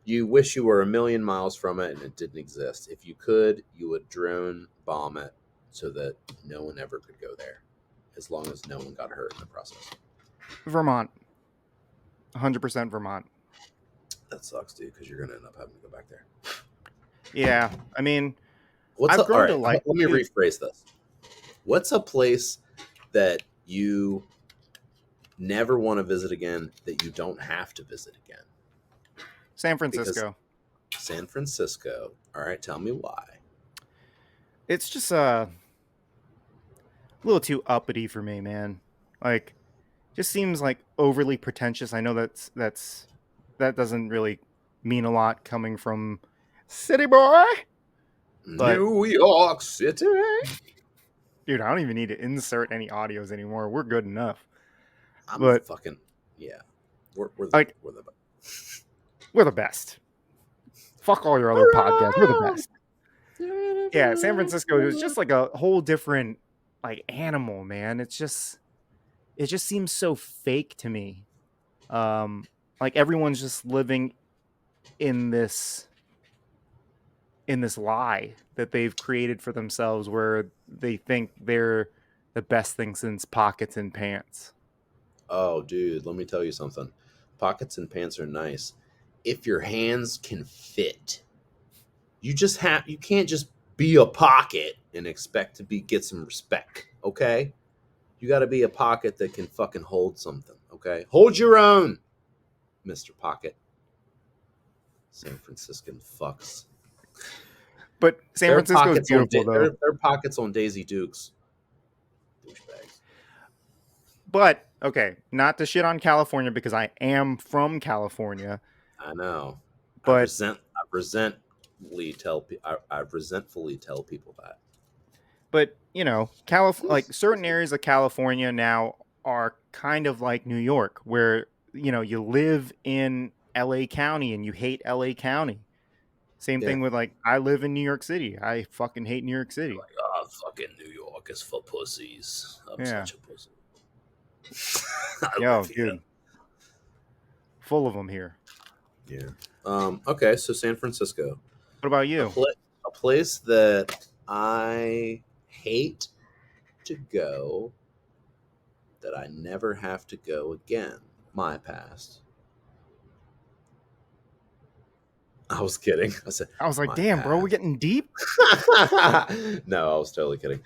S2: You wish you were a million miles from it and it didn't exist. If you could, you would drone bomb it so that no one ever could go there, as long as no one got hurt in the process.
S1: Vermont, 100% Vermont.
S2: That sucks, dude, because you're gonna end up having to go back there.
S1: Yeah, I mean,
S2: What's
S1: I've
S2: all
S1: grown
S2: right?
S1: to like.
S2: Let me
S1: Dude,
S2: rephrase this. What's a place that you never want to visit again that you don't have to visit again?
S1: San Francisco.
S2: San Francisco. All right, tell me why.
S1: It's just a little too uppity for me, man. Like, just seems like overly pretentious. I know that doesn't really mean a lot coming from city boy, but
S2: New York City.
S1: dude, I don't even need to insert any audios anymore. We're good enough.
S2: I'm
S1: But
S2: fucking yeah. We're
S1: like,
S2: we're the
S1: we're the best. Fuck all your other podcasts. We're the best. Yeah, San Francisco is just like a whole different like animal, man. It just seems so fake to me. Like everyone's just living in this lie that they've created for themselves where they think they're the best thing since pockets and pants.
S2: Oh, dude, let me tell you something. Pockets and pants are nice if your hands can fit. You can't just be a pocket and expect to get some respect, okay? You got to be a pocket that can fucking hold something, okay? Hold your own, Mr. Pocket. San Franciscan fucks.
S1: But San Francisco is beautiful though.
S2: Their pockets on Daisy Dukes. Douchebags.
S1: But okay, not to shit on California because I am from California.
S2: I know.
S1: But
S2: I resentfully tell people that.
S1: But you know, like certain areas of California now are kind of like New York, where you know you live in LA County and you hate LA County. Same
S2: Yeah.
S1: thing with like I live in New York City. I fucking hate New York City.
S2: Oh, fucking New York is for pussies. I'm
S1: Yeah.
S2: such a pussy. I
S1: Yo,
S2: love you.
S1: dude. Full of them here.
S2: Yeah. Okay, so San Francisco.
S1: What about
S2: A,
S1: you?
S2: a place that I hate to go, that I never have to go again. My past. I was kidding. I said
S1: I was like,
S2: my
S1: damn, bro, we're
S2: past.
S1: getting deep.
S2: No, I was totally kidding.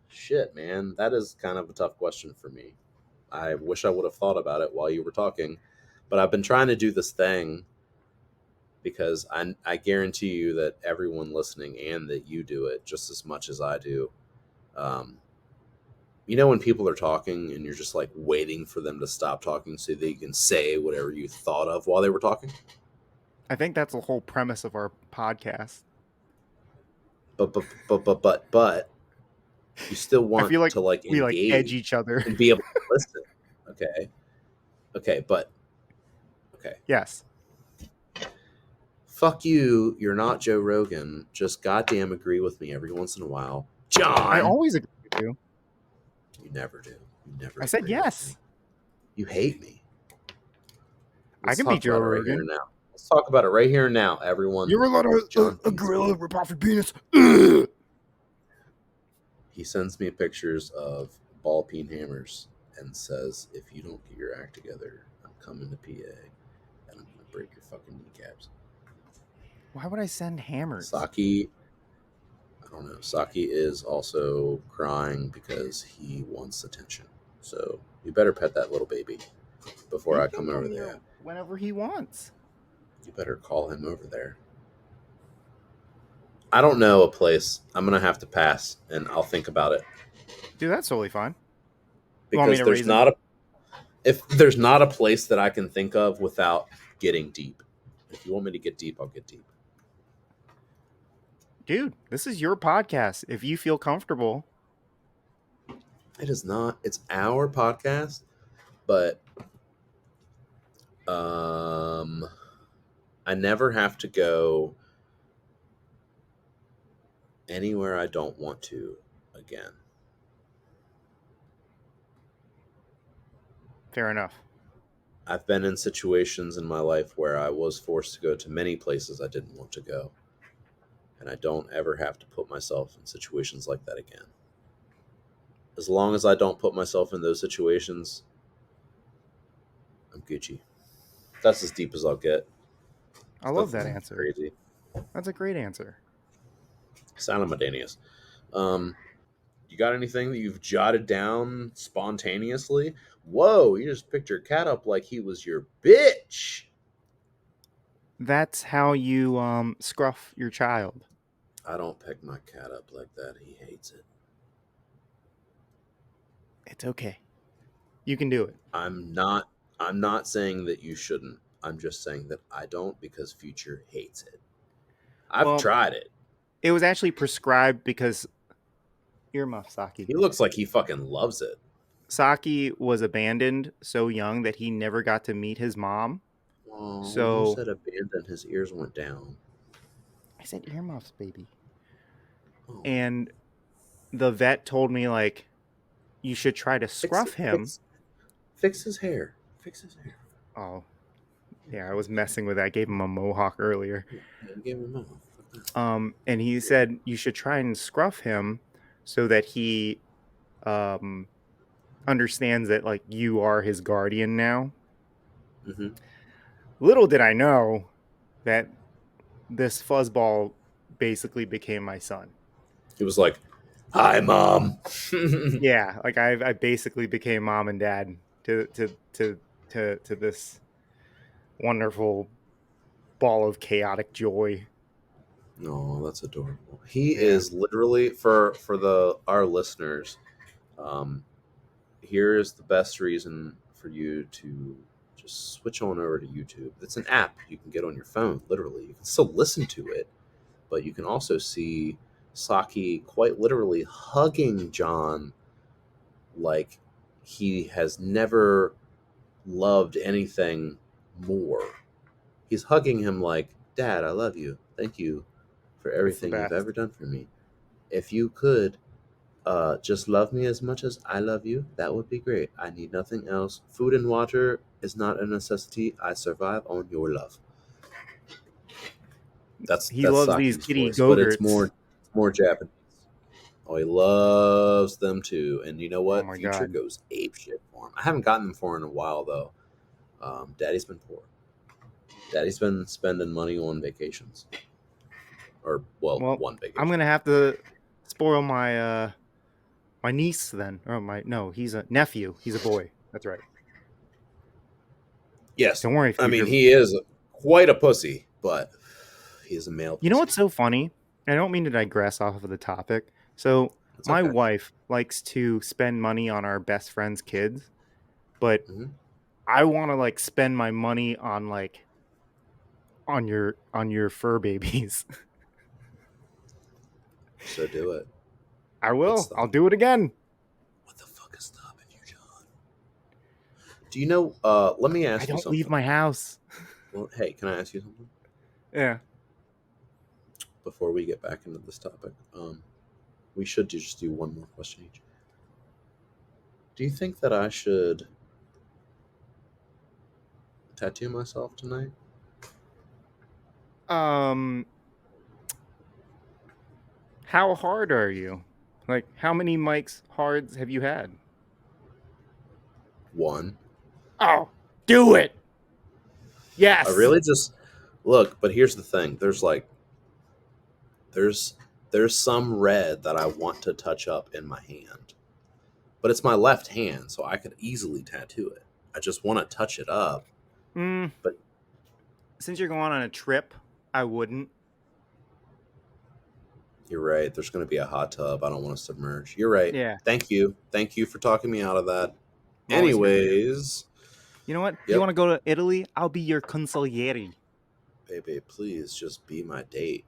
S2: Shit, man, that is kind of a tough question for me. I wish I would have thought about it while you were talking, but I've been trying to do this thing because I guarantee you that everyone listening and that you do it just as much as I do. You know when people are talking and you're just like waiting for them to stop talking so that you can say whatever you thought of while they were talking?
S1: I think that's the whole premise of our podcast.
S2: But you still
S1: I
S2: want
S1: feel like
S2: to like
S1: we like edge
S2: engage
S1: each other.
S2: and be able to listen. Okay, but okay.
S1: Yes.
S2: Fuck you. You're not Joe Rogan. Just goddamn agree with me every once in a while.
S1: I
S2: John.
S1: always agree with you.
S2: You never do. You never
S1: I said
S2: agree with
S1: yes.
S2: me. You hate me.
S1: I can be Joe
S2: about it right here
S1: Rogan.
S2: and now. Let's talk about it right here and now, everyone.
S1: You ever let
S2: John
S1: a
S2: thinks
S1: gorilla rip off your penis?
S2: he sends me pictures of ball peen hammers and says, if you don't get your act together, I'm coming to PA and I'm going to break your fucking kneecaps.
S1: Why would I send hammers?
S2: Saki, I don't know. Saki is also crying because he wants attention. So you better pet that little baby before I come over there.
S1: Whenever he wants.
S2: You better call him over there. I don't know a place. I'm going to have to pass and I'll think about it.
S1: Dude, that's totally fine. You want me
S2: Because
S1: to raise him?
S2: if there's not a place that I can think of without getting deep. If you want me to get deep, I'll get deep.
S1: Dude, this is your podcast. If you feel comfortable.
S2: It is not. It's our podcast, but I never have to go anywhere I don't want to again.
S1: Fair enough.
S2: I've been in situations in my life where I was forced to go to many places I didn't want to go. And I don't ever have to put myself in situations like that again. As long as I don't put myself in those situations, I'm Gucci. That's as deep as I'll get.
S1: I love that answer.
S2: Crazy.
S1: That's a great answer.
S2: Simultaneous. You got anything that you've jotted down spontaneously? Whoa, you just picked your cat up like he was your bitch.
S1: That's how you scruff your child.
S2: I don't pick my cat up like that. He hates it.
S1: It's okay. You can do it.
S2: I'm not saying that you shouldn't. I'm just saying that I don't because Future hates it. I've tried it.
S1: It was actually prescribed because earmuff Saki.
S2: He looks like he fucking loves it.
S1: Saki was abandoned so young that he never got to meet his mom.
S2: Oh,
S1: so
S2: you said abandoned, his ears went down.
S1: I said earmuffs, baby. Oh. And the vet told me, like, you should try to scruff him.
S2: Fix his hair.
S1: Oh. Yeah, I was messing with that. I gave him a mohawk earlier.
S2: Yeah, you gave him a mohawk.
S1: And he said you should try and scruff him so that he understands that, like, you are his guardian now.
S2: Mm-hmm.
S1: Little did I know that this fuzzball basically became my son.
S2: He was like, "Hi, Mom."
S1: Yeah, like I basically became mom and dad to this wonderful ball of chaotic joy.
S2: No, that's adorable. He is literally for our listeners. Here is the best reason for you to just switch on over to YouTube. It's an app you can get on your phone. Literally, you can still listen to it, but you can also see Saki quite literally hugging John like he has never loved anything more. He's hugging him like, "Dad, I love you. Thank you for everything you've ever done for me." If you could just love me as much as I love you, that would be great. I need nothing else. Food and water is not a necessity. I survive on your love. That's
S1: He loves these
S2: Saki's
S1: kitty
S2: voice, but it's
S1: go-gurts.
S2: more Japanese. Oh, he loves them too. And you know
S1: Oh
S2: what?
S1: my
S2: Future
S1: god.
S2: goes ape shit for him. I haven't gotten them for him in a while though. Daddy's been poor. Daddy's been spending money on vacations, or well,
S1: Well,
S2: one
S1: I'm
S2: vacation.
S1: gonna have to spoil my niece then. Or he's a nephew. He's a boy. That's right.
S2: Yes,
S1: Don't worry,
S2: I mean
S1: future.
S2: he is quite a pussy, but he is a male
S1: You know
S2: pussy.
S1: what's so funny? I don't mean to digress off of the topic. So
S2: It's
S1: my
S2: okay.
S1: wife likes to spend money on our best friend's kids, but
S2: Hmm.
S1: I want to like spend my money on like on your fur babies.
S2: So do it.
S1: I
S2: What's
S1: will. I'll
S2: stopping?
S1: do it again.
S2: What the fuck is stopping you, John? Do you know? Let me
S1: I
S2: ask you
S1: don't leave
S2: something.
S1: my house.
S2: Well, hey, can I ask you something
S1: Yeah.
S2: before we get back into this topic? We should just do one more question each. Do you think that I should tattoo myself tonight?
S1: Um, how hard are you? Like, how many Mike's hards have you had?
S2: One.
S1: Oh, do it.
S2: I
S1: Yes.
S2: really just look, but here's the thing. There's there's some red that I want to touch up in my hand. But it's my left hand, so I could easily tattoo it. I just want to touch it up.
S1: Mm,
S2: But
S1: since you're going on a trip, I wouldn't.
S2: you're right. There's going to be a hot tub. I don't want to submerge. You're right.
S1: Yeah,
S2: Thank you. Thank you for talking me out of that.
S1: I'm always here for you.
S2: Anyways,
S1: You know what? You
S2: yep.
S1: want to go to Italy? I'll be your consigliere.
S2: Baby, please just be my date.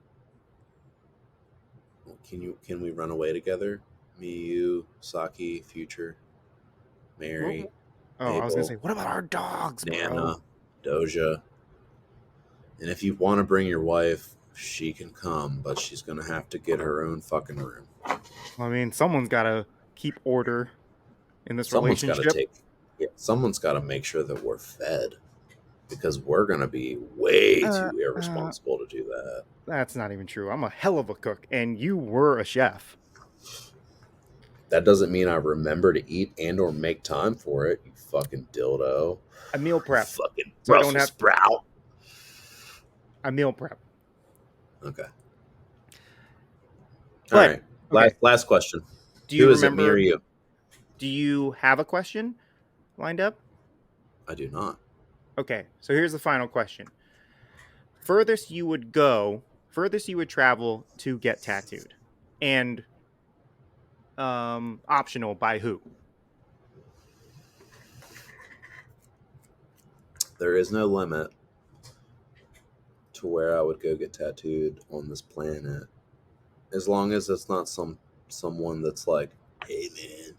S2: Can we run away together? Me, you, Saki, Future, Mary,
S1: Oh, I was gonna
S2: Mabel,
S1: say, what about our dogs, bro?
S2: Nana, Doja. And if you want to bring your wife, she can come, but she's going to have to get her own fucking room.
S1: I mean, someone's got to keep order in this
S2: Someone's got to
S1: relationship.
S2: take, yeah, someone's got to make sure that we're fed because we're going to be way
S1: Uh,
S2: too
S1: uh,
S2: irresponsible to do that.
S1: that's not even true. I'm a hell of a cook, and you were a chef.
S2: That doesn't mean I remember to eat and or make time for it, you fucking dildo.
S1: I meal
S2: You
S1: prep,
S2: fucking
S1: so I don't
S2: Brussels
S1: have to.
S2: sprout.
S1: I meal prep.
S2: Okay. All
S1: But
S2: right.
S1: okay,
S2: Last question.
S1: do
S2: Who
S1: you
S2: is it, me or
S1: remember?
S2: you?
S1: Do you have a question lined up?
S2: I do not.
S1: Okay, so here's the final question. Furthest you would go, furthest you would travel to get tattooed, and optional by who?
S2: There is no limit to where I would go get tattooed on this planet, as long as it's not someone that's like, hey man,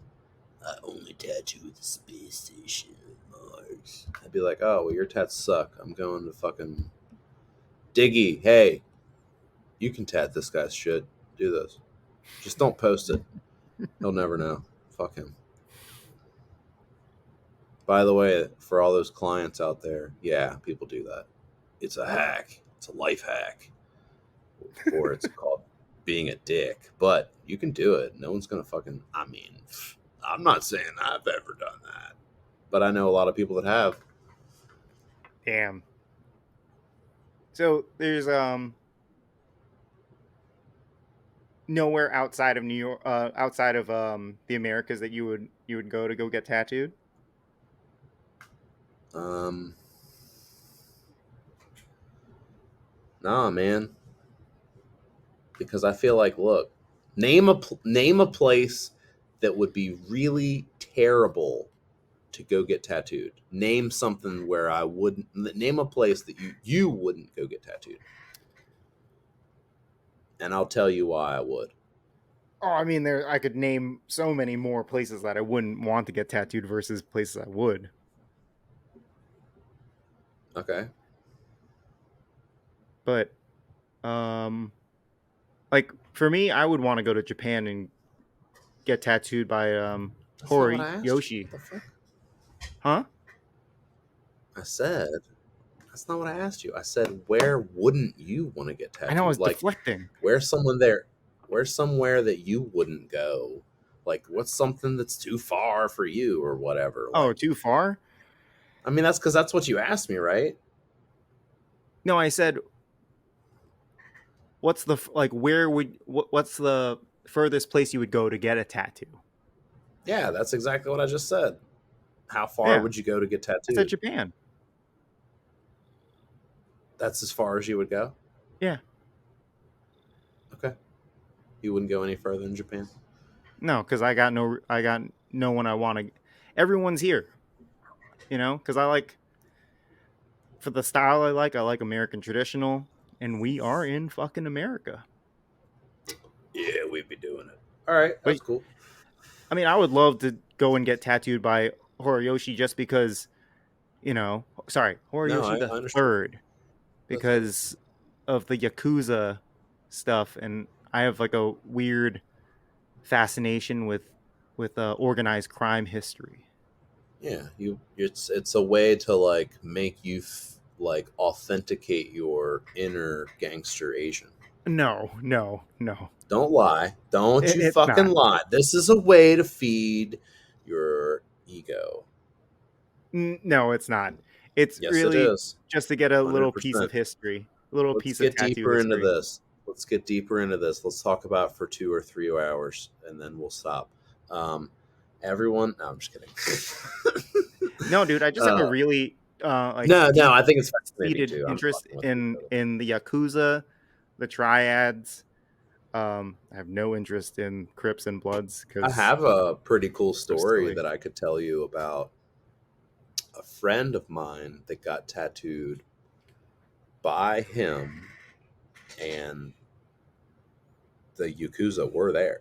S2: I only tattoo the space station on Mars. I'd be like, oh well, your tats suck. I'm going to fucking Diggy. Hey, you can tat this guy's shit. Do this. Just don't post it. He'll never know. Fuck him. By the way, for all those clients out there, yeah, people do that. It's a hack. It's a life hack. Or it's called being a dick. But you can do it. No one's gonna fucking. I mean, I'm not saying I've ever done that, but I know a lot of people that have.
S1: Damn. So there's nowhere outside of New York, outside of the Americas that you would go to go get tattooed.
S2: Um, nah, man. Because I feel like, look, name a place that would be really terrible to go get tattooed. Name something where I wouldn't. Name a place that you wouldn't go get tattooed, and I'll tell you why I would.
S1: Oh, I mean, there I could name so many more places that I wouldn't want to get tattooed versus places I would.
S2: Okay.
S1: But um, like For me, I would want to go to Japan and get tattooed by
S2: That's not what I asked you.
S1: Horiyoshi.
S2: What the fuck?
S1: Huh?
S2: I said that's not what I asked you. I said where wouldn't you want to get
S1: I know I
S2: tattooed?
S1: was
S2: Like
S1: deflecting.
S2: where's someone there? Where's somewhere that you wouldn't go? Like what's something that's too far for you or whatever?
S1: Oh,
S2: Like
S1: too far?
S2: I mean that's because that's what you asked me, right?
S1: No, I said what's the like where would what's the furthest place you would go to get a tattoo?
S2: Yeah, that's exactly what I just said. How far
S1: Yeah,
S2: would you go to get
S1: I said
S2: tattooed?
S1: Japan.
S2: That's as far as you would go?
S1: Yeah.
S2: Okay. You wouldn't go any further than Japan?
S1: No, because I got no one I want to. Everyone's here, because I like for the style I like American traditional, and we are in fucking America.
S2: Yeah, we'd be doing it. All right,
S1: But
S2: that's cool.
S1: I mean, I would love to go and get tattooed by Horiyoshi just because, sorry,
S2: No,
S1: Horiyoshi
S2: I
S1: the
S2: understand.
S1: third,
S2: The third.
S1: because of the Yakuza stuff, and I have like a weird fascination with organized crime history.
S2: Yeah, it's a way to like make you like authenticate your inner gangster Asian.
S1: No, no, no.
S2: Don't lie. Don't you
S1: It's
S2: fucking
S1: not.
S2: lie. This is a way to feed your ego.
S1: No, it's not. It's
S2: Yes, it
S1: really
S2: is.
S1: just to get a little piece
S2: 100%.
S1: of history, a little
S2: Let's
S1: piece of
S2: get
S1: tattoo
S2: deeper into
S1: history.
S2: this. Let's get deeper into this. Let's talk about it for 2 or 3 hours and then we'll stop. Um, everyone, no, I'm just kidding.
S1: No, dude, I just have
S2: uh,
S1: a really like
S2: no,
S1: deep
S2: I think it's fascinating
S1: seated
S2: too. I'm
S1: interest
S2: fucking with you.
S1: in the Yakuza, the triads. I have no interest in Crips and Bloods
S2: I
S1: because
S2: have a pretty cool
S1: they're
S2: story
S1: silly.
S2: that I could tell you about a friend of mine that got tattooed by him, and the Yakuza were there.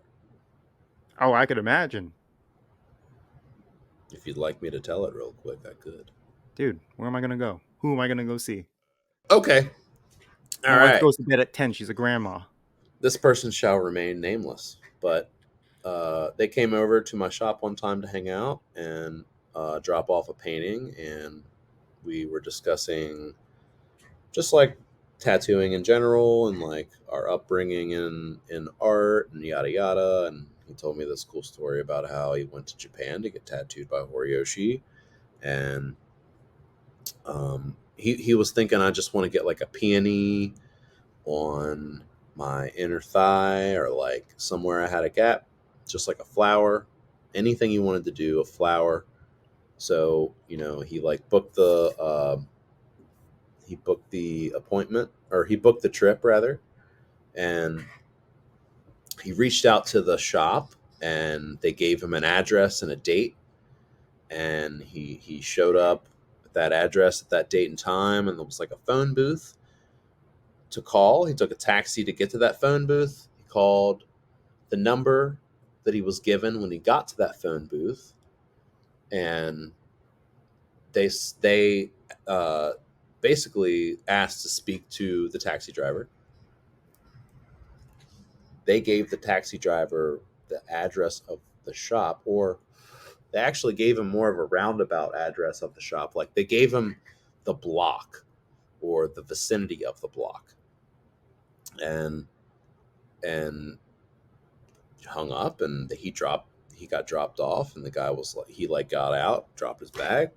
S1: Oh, I could imagine,
S2: If you'd like me to tell it real quick, I could.
S1: dude. Where am I gonna go? Who am I gonna go see?
S2: Okay. All
S1: My wife
S2: right.
S1: goes to bed at 10. She's a grandma.
S2: This person shall remain nameless, but they came over to my shop one time to hang out and drop off a painting, and we were discussing just like tattooing in general and like our upbringing in art and yada yada. And he told me this cool story about how he went to Japan to get tattooed by Horiyoshi, and he was thinking I just want to get like a peony on my inner thigh or like somewhere I had a gap, just like a flower, anything he wanted to do, a flower. So he like booked the appointment, or he booked the trip rather, and he reached out to the shop and they gave him an address and a date, and he showed up at that address at that date and time, and there was like a phone booth to call. He took a taxi to get to that phone booth. He called the number that he was given when he got to that phone booth, and they basically asked to speak to the taxi driver. They gave the taxi driver the address of the shop, or they actually gave him more of a roundabout address of the shop. Like they gave him the block or the vicinity of the block, and and hung up, and he got dropped off, and the guy was like, he like got out, dropped his bag,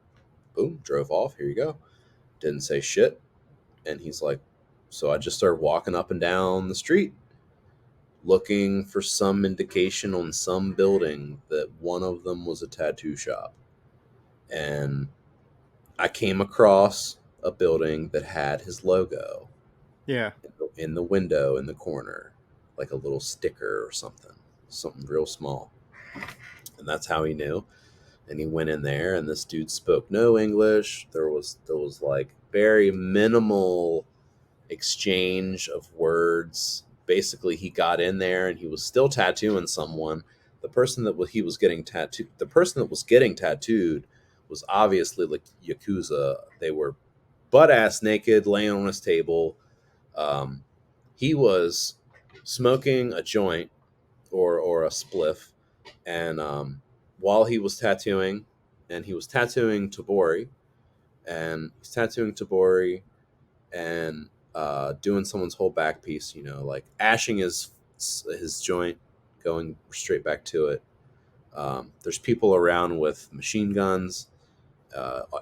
S2: boom, drove off. Here you go. Didn't say shit, and he's like, so I just started walking up and down the street looking for some indication on some building that one of them was a tattoo shop. And I came across a building that had his logo
S1: Yeah.
S2: in the window in the corner, like a little sticker or something real small. And that's how he knew. And he went in there, and this dude spoke no English. There was like very minimal exchange of words. Basically, he got in there and he was still tattooing someone. The person that was getting tattooed was obviously like Yakuza. They were butt ass naked, laying on his table. He was smoking a joint or a spliff, and while he was tattooing, and he was tattooing Tabori, and he's tattooing Tabori, and doing someone's whole back piece, like ashing his joint, going straight back to it. There's people around with machine guns.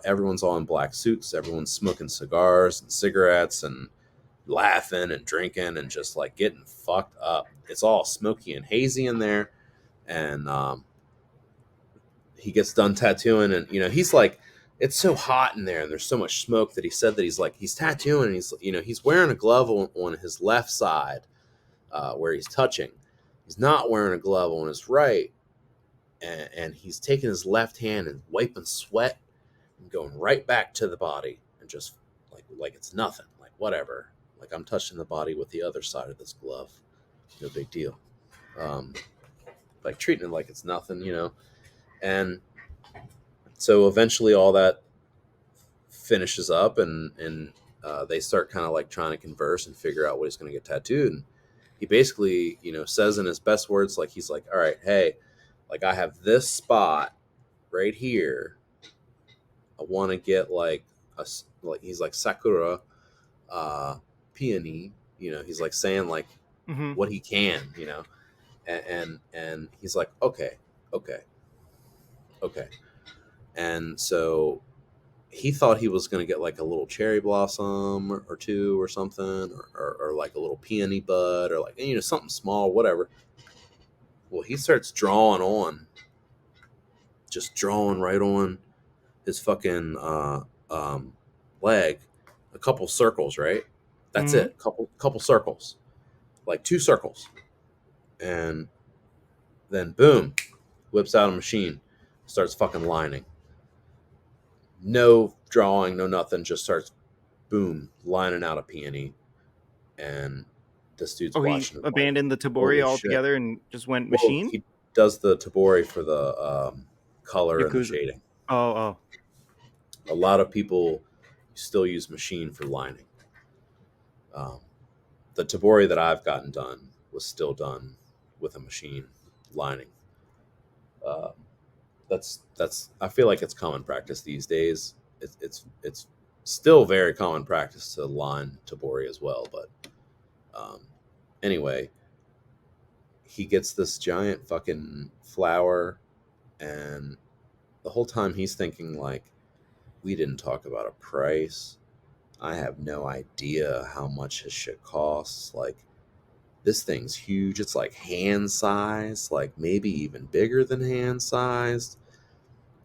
S2: Everyone's all in black suits. Everyone's smoking cigars and cigarettes and laughing and drinking and just like getting fucked up. It's all smoky and hazy in there. And he gets done tattooing, and he's like, it's so hot in there and there's so much smoke that he said that he's tattooing, and he's wearing a glove on his left side, where he's touching. He's not wearing a glove on his right, and he's taking his left hand and wiping sweat and going right back to the body, and just like it's nothing, like whatever, like I'm touching the body with the other side of this glove, no big deal. Like treating it like it's nothing. And so eventually all that finishes up, and they start kind of like trying to converse and figure out what he's going to get tattooed. And he basically, says in his best words, like, he's like, all right, hey, like, I have this spot right here. I want to get like he's like Sakura, peony, he's like saying like what he can, and he's like, okay. And so he thought he was going to get like a little cherry blossom or two or something, or like a little peony bud, or like, something small, whatever. Well, he starts just drawing right on his fucking leg, a couple circles, right? That's it. Couple circles, like 2 circles. And then boom, whips out a machine, starts fucking lining. No drawing, no nothing, just starts boom, lining out a peony. And this dude's watching.
S1: He abandoned the Tabori altogether and just went machine?
S2: He does the Tabori for the color
S1: Yakuza.
S2: and the shading.
S1: Oh.
S2: A lot of people still use machine for lining. The Tabori that I've gotten done was still done with a machine lining. That's I feel like it's common practice these days. It's still very common practice to line Tabori as well. But anyway, he gets this giant fucking flower, and the whole time he's thinking like, we didn't talk about a price. I have no idea how much his shit costs. Like, this thing's huge. It's like hand sized, like maybe even bigger than hand sized.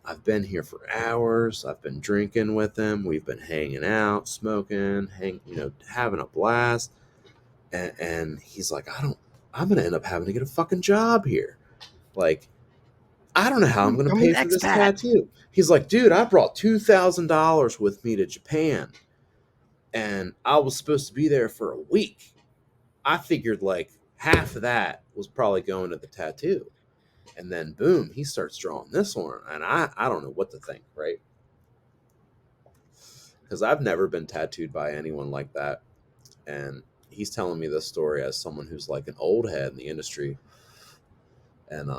S2: I've been here for hours. I've been drinking with him. We've been hanging out, smoking, having a blast. And he's like, I'm going to end up having to get a fucking job here. Like, I don't know how I'm going to pay for this tattoo. He's like, dude, I brought $2,000 with me to Japan, and I was supposed to be there for a week. I figured like half of that was probably going to the tattoo. And then boom, he starts drawing this one, and I don't know what to think, right? Because I've never been tattooed by anyone like that. And he's telling me this story as someone who's like an old head in the industry. And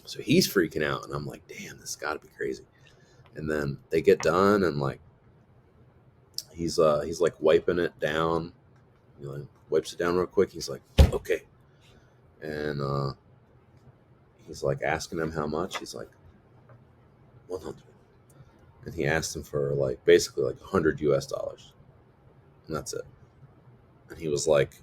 S2: so he's freaking out, and I'm like, damn, this got to be crazy. And then they get done, and like he's like wiping it down, wipes it down real quick. He's like, okay. And he's like asking him how much. He's like, 100. And he asked him for like basically like $100 US, and that's it. And he was like,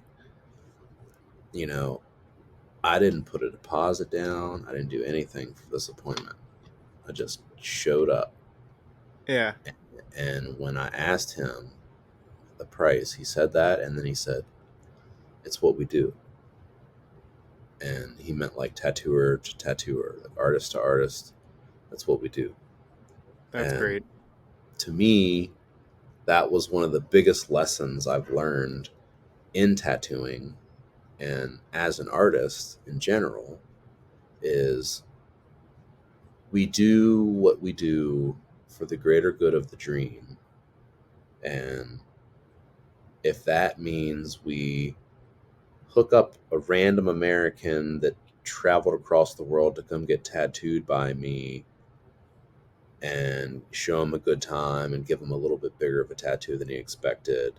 S2: I didn't put a deposit down. I didn't do anything for this appointment. I just showed up.
S1: Yeah.
S2: And when I asked him the price, he said that, and then he said, it's what we do. And he meant like tattooer to tattooer, like artist to artist. That's what we do.
S1: That's great.
S2: To me, that was one of the biggest lessons I've learned in tattooing and as an artist in general, is we do what we do for the greater good of the dream. And if that means we hook up a random American that traveled across the world to come get tattooed by me and show him a good time and give him a little bit bigger of a tattoo than he expected.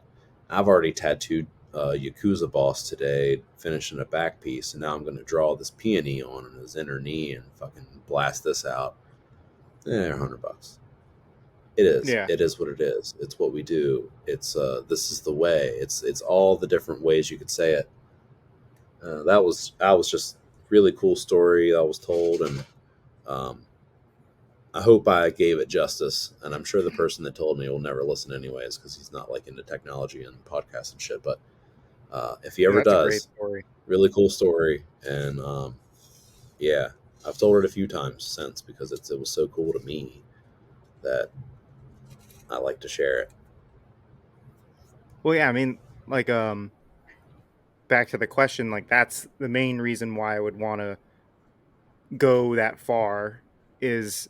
S2: I've already tattooed Yakuza boss today, finishing a back piece, and now I'm going to draw this peony on his inner knee and fucking blast this out. $100. It is.
S1: Yeah.
S2: It is what it is. It's what we do. It's this is the way. It's all the different ways you could say it. That was just really cool story that was told, and I hope I gave it justice. And I'm sure the person that told me will never listen anyways because he's not like into technology and podcasts and shit. But if he ever
S1: That's a great
S2: does,
S1: story.
S2: really cool story, and yeah, I've told it a few times since because it was so cool to me that I like to share it.
S1: Well, yeah, I mean, like, back to the question, like, that's the main reason why I would want to go that far is,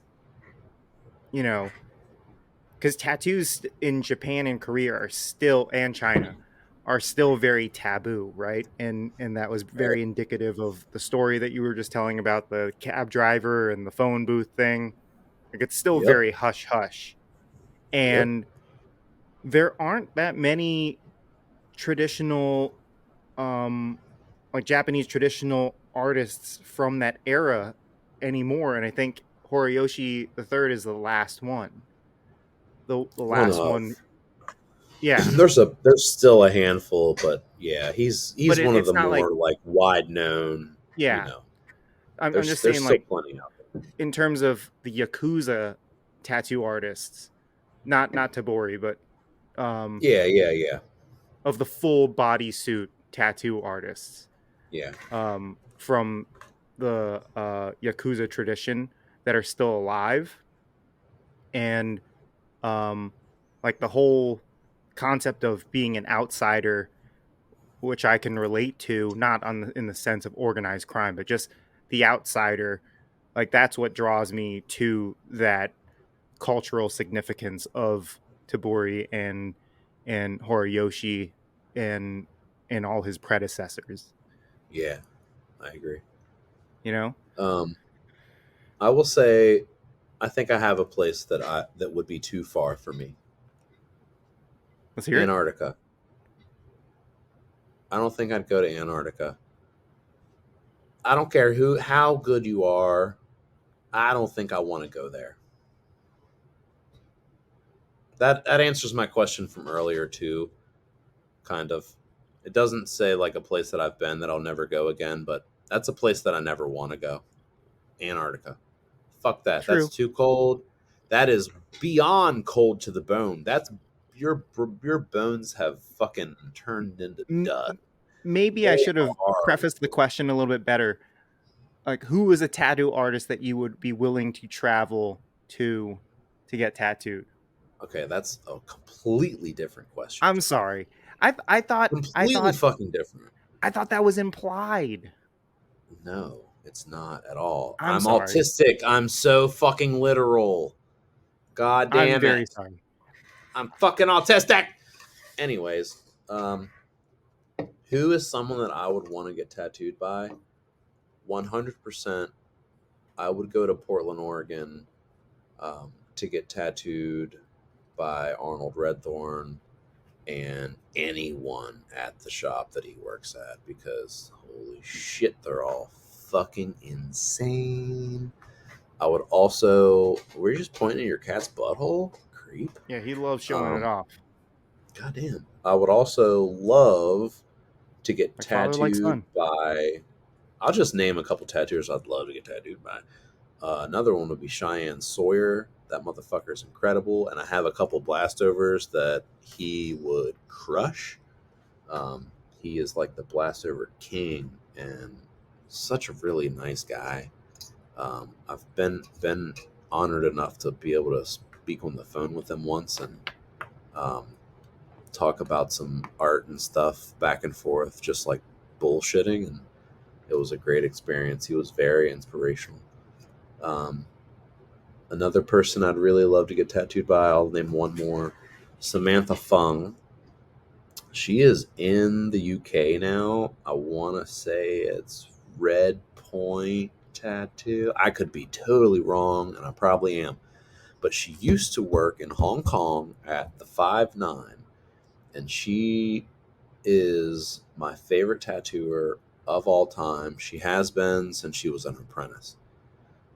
S1: you know, because tattoos in Japan and Korea are still, and China, are still very taboo, right? And that was
S2: Right?
S1: very indicative of the story that you were just telling about the cab driver and the phone booth thing. Like, it's still
S2: Yep.
S1: very hush hush.
S2: Yep.
S1: And there aren't that many traditional um like Japanese traditional artists from that era anymore, and I think Horiyoshi the third is the last one. The
S2: One
S1: last
S2: of.
S1: one. Yeah.
S2: There's still a handful, but yeah,
S1: But
S2: he's one of
S1: it's
S2: the
S1: not like,
S2: more like wide known. You
S1: yeah.
S2: know,
S1: I'm just
S2: there's
S1: saying,
S2: still
S1: like,
S2: plenty out there.
S1: in terms of the Yakuza tattoo artists, not Tabori, but um
S2: Yeah, yeah, yeah,
S1: of the full bodysuit tattoo artists
S2: yeah,
S1: from the Yakuza tradition that are still alive. And um like the whole concept of being an outsider, which I can relate to, not in the sense of organized crime, but just the outsider, like that's what draws me to that cultural significance of Tabori and Horiyoshi and all his predecessors,
S2: yeah. I agree.
S1: you know.
S2: Um, I will say, I think I have a place that would be too far for me.
S1: Let's hear it.
S2: Antarctica. I don't think I'd go to Antarctica. I don't care how good you are. I don't think I want to go there. That answers my question from earlier too, kind of. It doesn't say like a place that I've been that I'll never go again, but that's a place that I never want to go. Antarctica. Fuck that. That's
S1: True.
S2: too cold. That is beyond cold to the bone. That's your bones have fucking turned into
S1: M-
S2: dust.
S1: Maybe I
S2: They
S1: should have
S2: are.
S1: prefaced the question a little bit better. Like, who is a tattoo artist that you would be willing to travel to get tattooed?
S2: Okay, that's a completely different question,
S1: I'm
S2: John.
S1: sorry. I
S2: Completely
S1: thought
S2: fucking different.
S1: that was implied.
S2: No, it's not at all.
S1: I'm
S2: I'm
S1: sorry.
S2: autistic. I'm so fucking literal. God
S1: I'm
S2: damn
S1: very
S2: it.
S1: sorry.
S2: I'm fucking autistic. Anyways, who is someone that I would want to get tattooed by? 100%. I would go to Portland, Oregon, to get tattooed by Arnold Redthorn and anyone at the shop that he works at because holy shit, they're all fucking insane. I would also. Were you just pointing at your cat's butthole? Creep.
S1: Yeah, he loves showing it
S2: Um,
S1: off.
S2: Goddamn. I would also love to get
S1: Like father, like
S2: tattooed
S1: son.
S2: by. I'll just name a couple tattooers I'd love to get tattooed by. Another one would be Cheyenne Sawyer. That motherfucker is incredible, and I have a couple blastovers that he would crush. Um, he is like the blastover king, and such a really nice guy. I've been honored enough to be able to speak on the phone with him once and um, talk about some art and stuff back and forth, just like bullshitting, and it was a great experience. He was very inspirational. Um, Another person I'd really love to get tattooed by, I'll name one more, Samantha Fung. She is in the UK now. I want to say it's Red Point Tattoo. I could be totally wrong, and I probably am. But she used to work in Hong Kong at the 5'9", and she is my favorite tattooer of all time. She has been since she was an apprentice.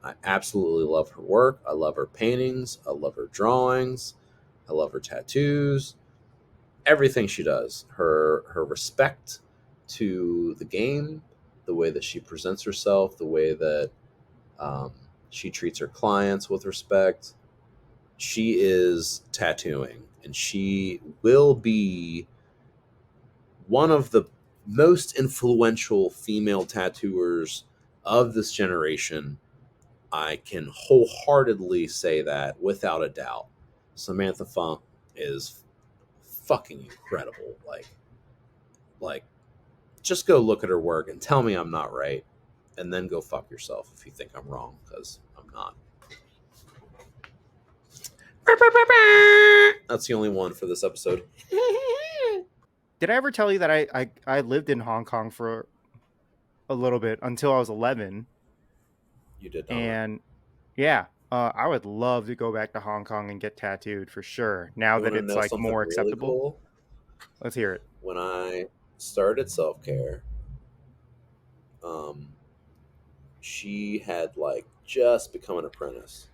S2: I absolutely love her work. I love her paintings. I love her drawings. I love her tattoos. Everything she does. Her respect to the game, the way that she presents herself, the way that she treats her clients with respect. She is tattooing, and she will be one of the most influential female tattooers of this generation. I can wholeheartedly say that without a doubt. Samantha Funk is fucking incredible. Like, just go look at her work and tell me I'm not right, and then go fuck yourself if you think I'm wrong, because I'm not. That's the only one for this episode.
S1: Did I ever tell you that I lived in Hong Kong for a little bit until I was 11?
S2: You did not.
S1: And yeah, I would love to go back to Hong Kong and get tattooed for sure. Now
S2: You
S1: that
S2: want to
S1: it's
S2: know
S1: like
S2: something
S1: more
S2: really
S1: acceptable.
S2: cool?
S1: Let's hear it.
S2: When I started self care, she had like just become an apprentice,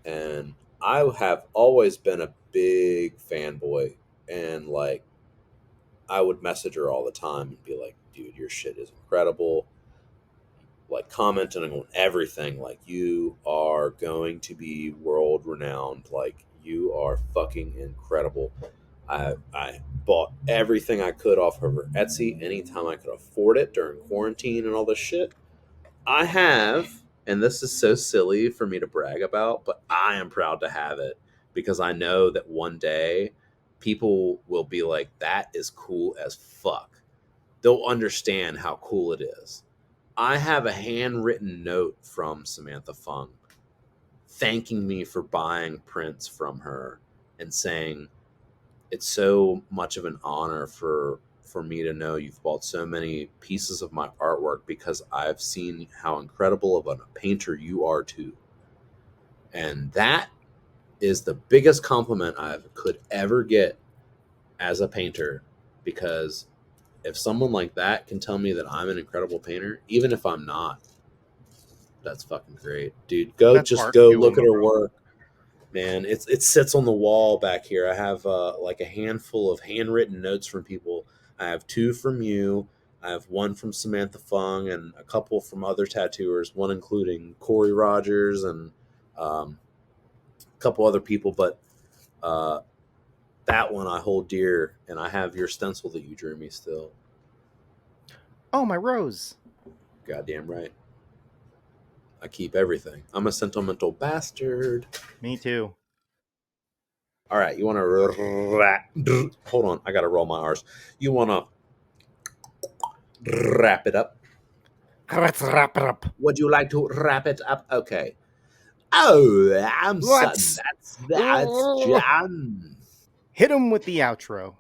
S2: and I have always been a big fanboy, and like I would message her all the time and be like, "Dude, your shit is incredible." Like commenting on everything, like you are going to be world renowned. Like you are fucking incredible. I bought everything I could off of her Etsy anytime I could afford it during quarantine and all this shit. I have, and this is so silly for me to brag about, but I am proud to have it because I know that one day people will be like, that is cool as fuck. They'll understand how cool it is. I have a handwritten note from Samantha Fung thanking me for buying prints from her and saying, it's so much of an honor for me to know you've bought so many pieces of my artwork because I've seen how incredible of a painter you are too. And that is the biggest compliment I could ever get as a painter, because if someone like that can tell me that I'm an incredible painter, even if I'm not, that's fucking great. Dude, go look at her work. Man, it sits on the wall back here. I have like a handful of handwritten notes from people. I have 2 from you. I have 1 from Samantha Fung and a couple from other tattooers, one including Corey Rogers and a couple other people. But that one I hold dear, and I have your stencil that you drew me still.
S1: Oh, my rose.
S2: Goddamn right. I keep everything. I'm a sentimental bastard.
S1: Me too.
S2: All right, you want to hold on? I gotta roll my R's. You want to wrap it up?
S1: Let's wrap it up.
S2: Would you like to wrap it up? Okay. Oh, I'm Sutton. That's Jon.
S1: Hit him with the outro.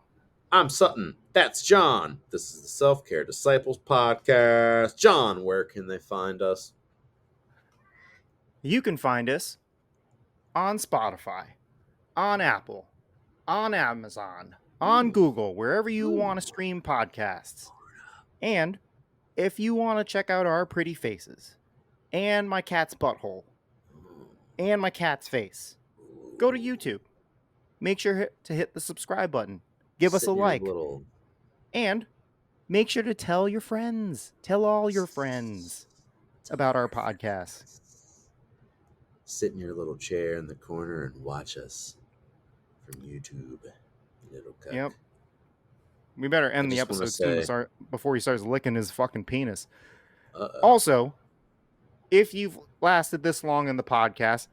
S2: I'm Sutton. That's Jon. This is the Self Care Disciples podcast. Jon, where can they find us?
S1: You can find us on Spotify, on Apple, on Amazon, on Google, wherever you want to stream podcasts. And if you want to check out our pretty faces, and my cat's butthole, and my cat's face, go to YouTube. Make sure to hit the subscribe button. Give us a like. And make sure to tell your friends. Tell all your friends about our podcast.
S2: Sit in your little chair in the corner and watch us from YouTube. Little cuck.
S1: Yep. We better end the episode soon before he starts licking his fucking penis. Also, if you've lasted this long in the podcast,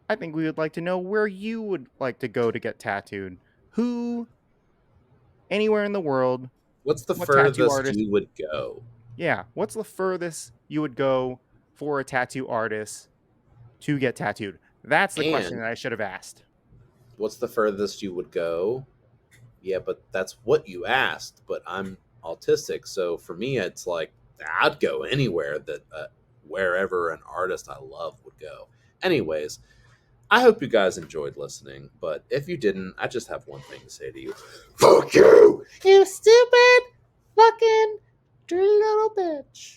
S1: I think we would like to know where you would like to go to get tattooed. Who, anywhere in the world.
S2: What's the furthest you would go?
S1: Yeah, what's the furthest you would go for a tattoo artist to get tattooed? That's the question that I should have asked.
S2: What's the furthest you would go Yeah, but that's what you asked. But I'm autistic, so for me, it's like I'd go anywhere that wherever an artist I love would go. Anyways, I hope you guys enjoyed listening. But if you didn't, I just have one thing to say to you: fuck you.
S4: You stupid fucking dirty little bitch.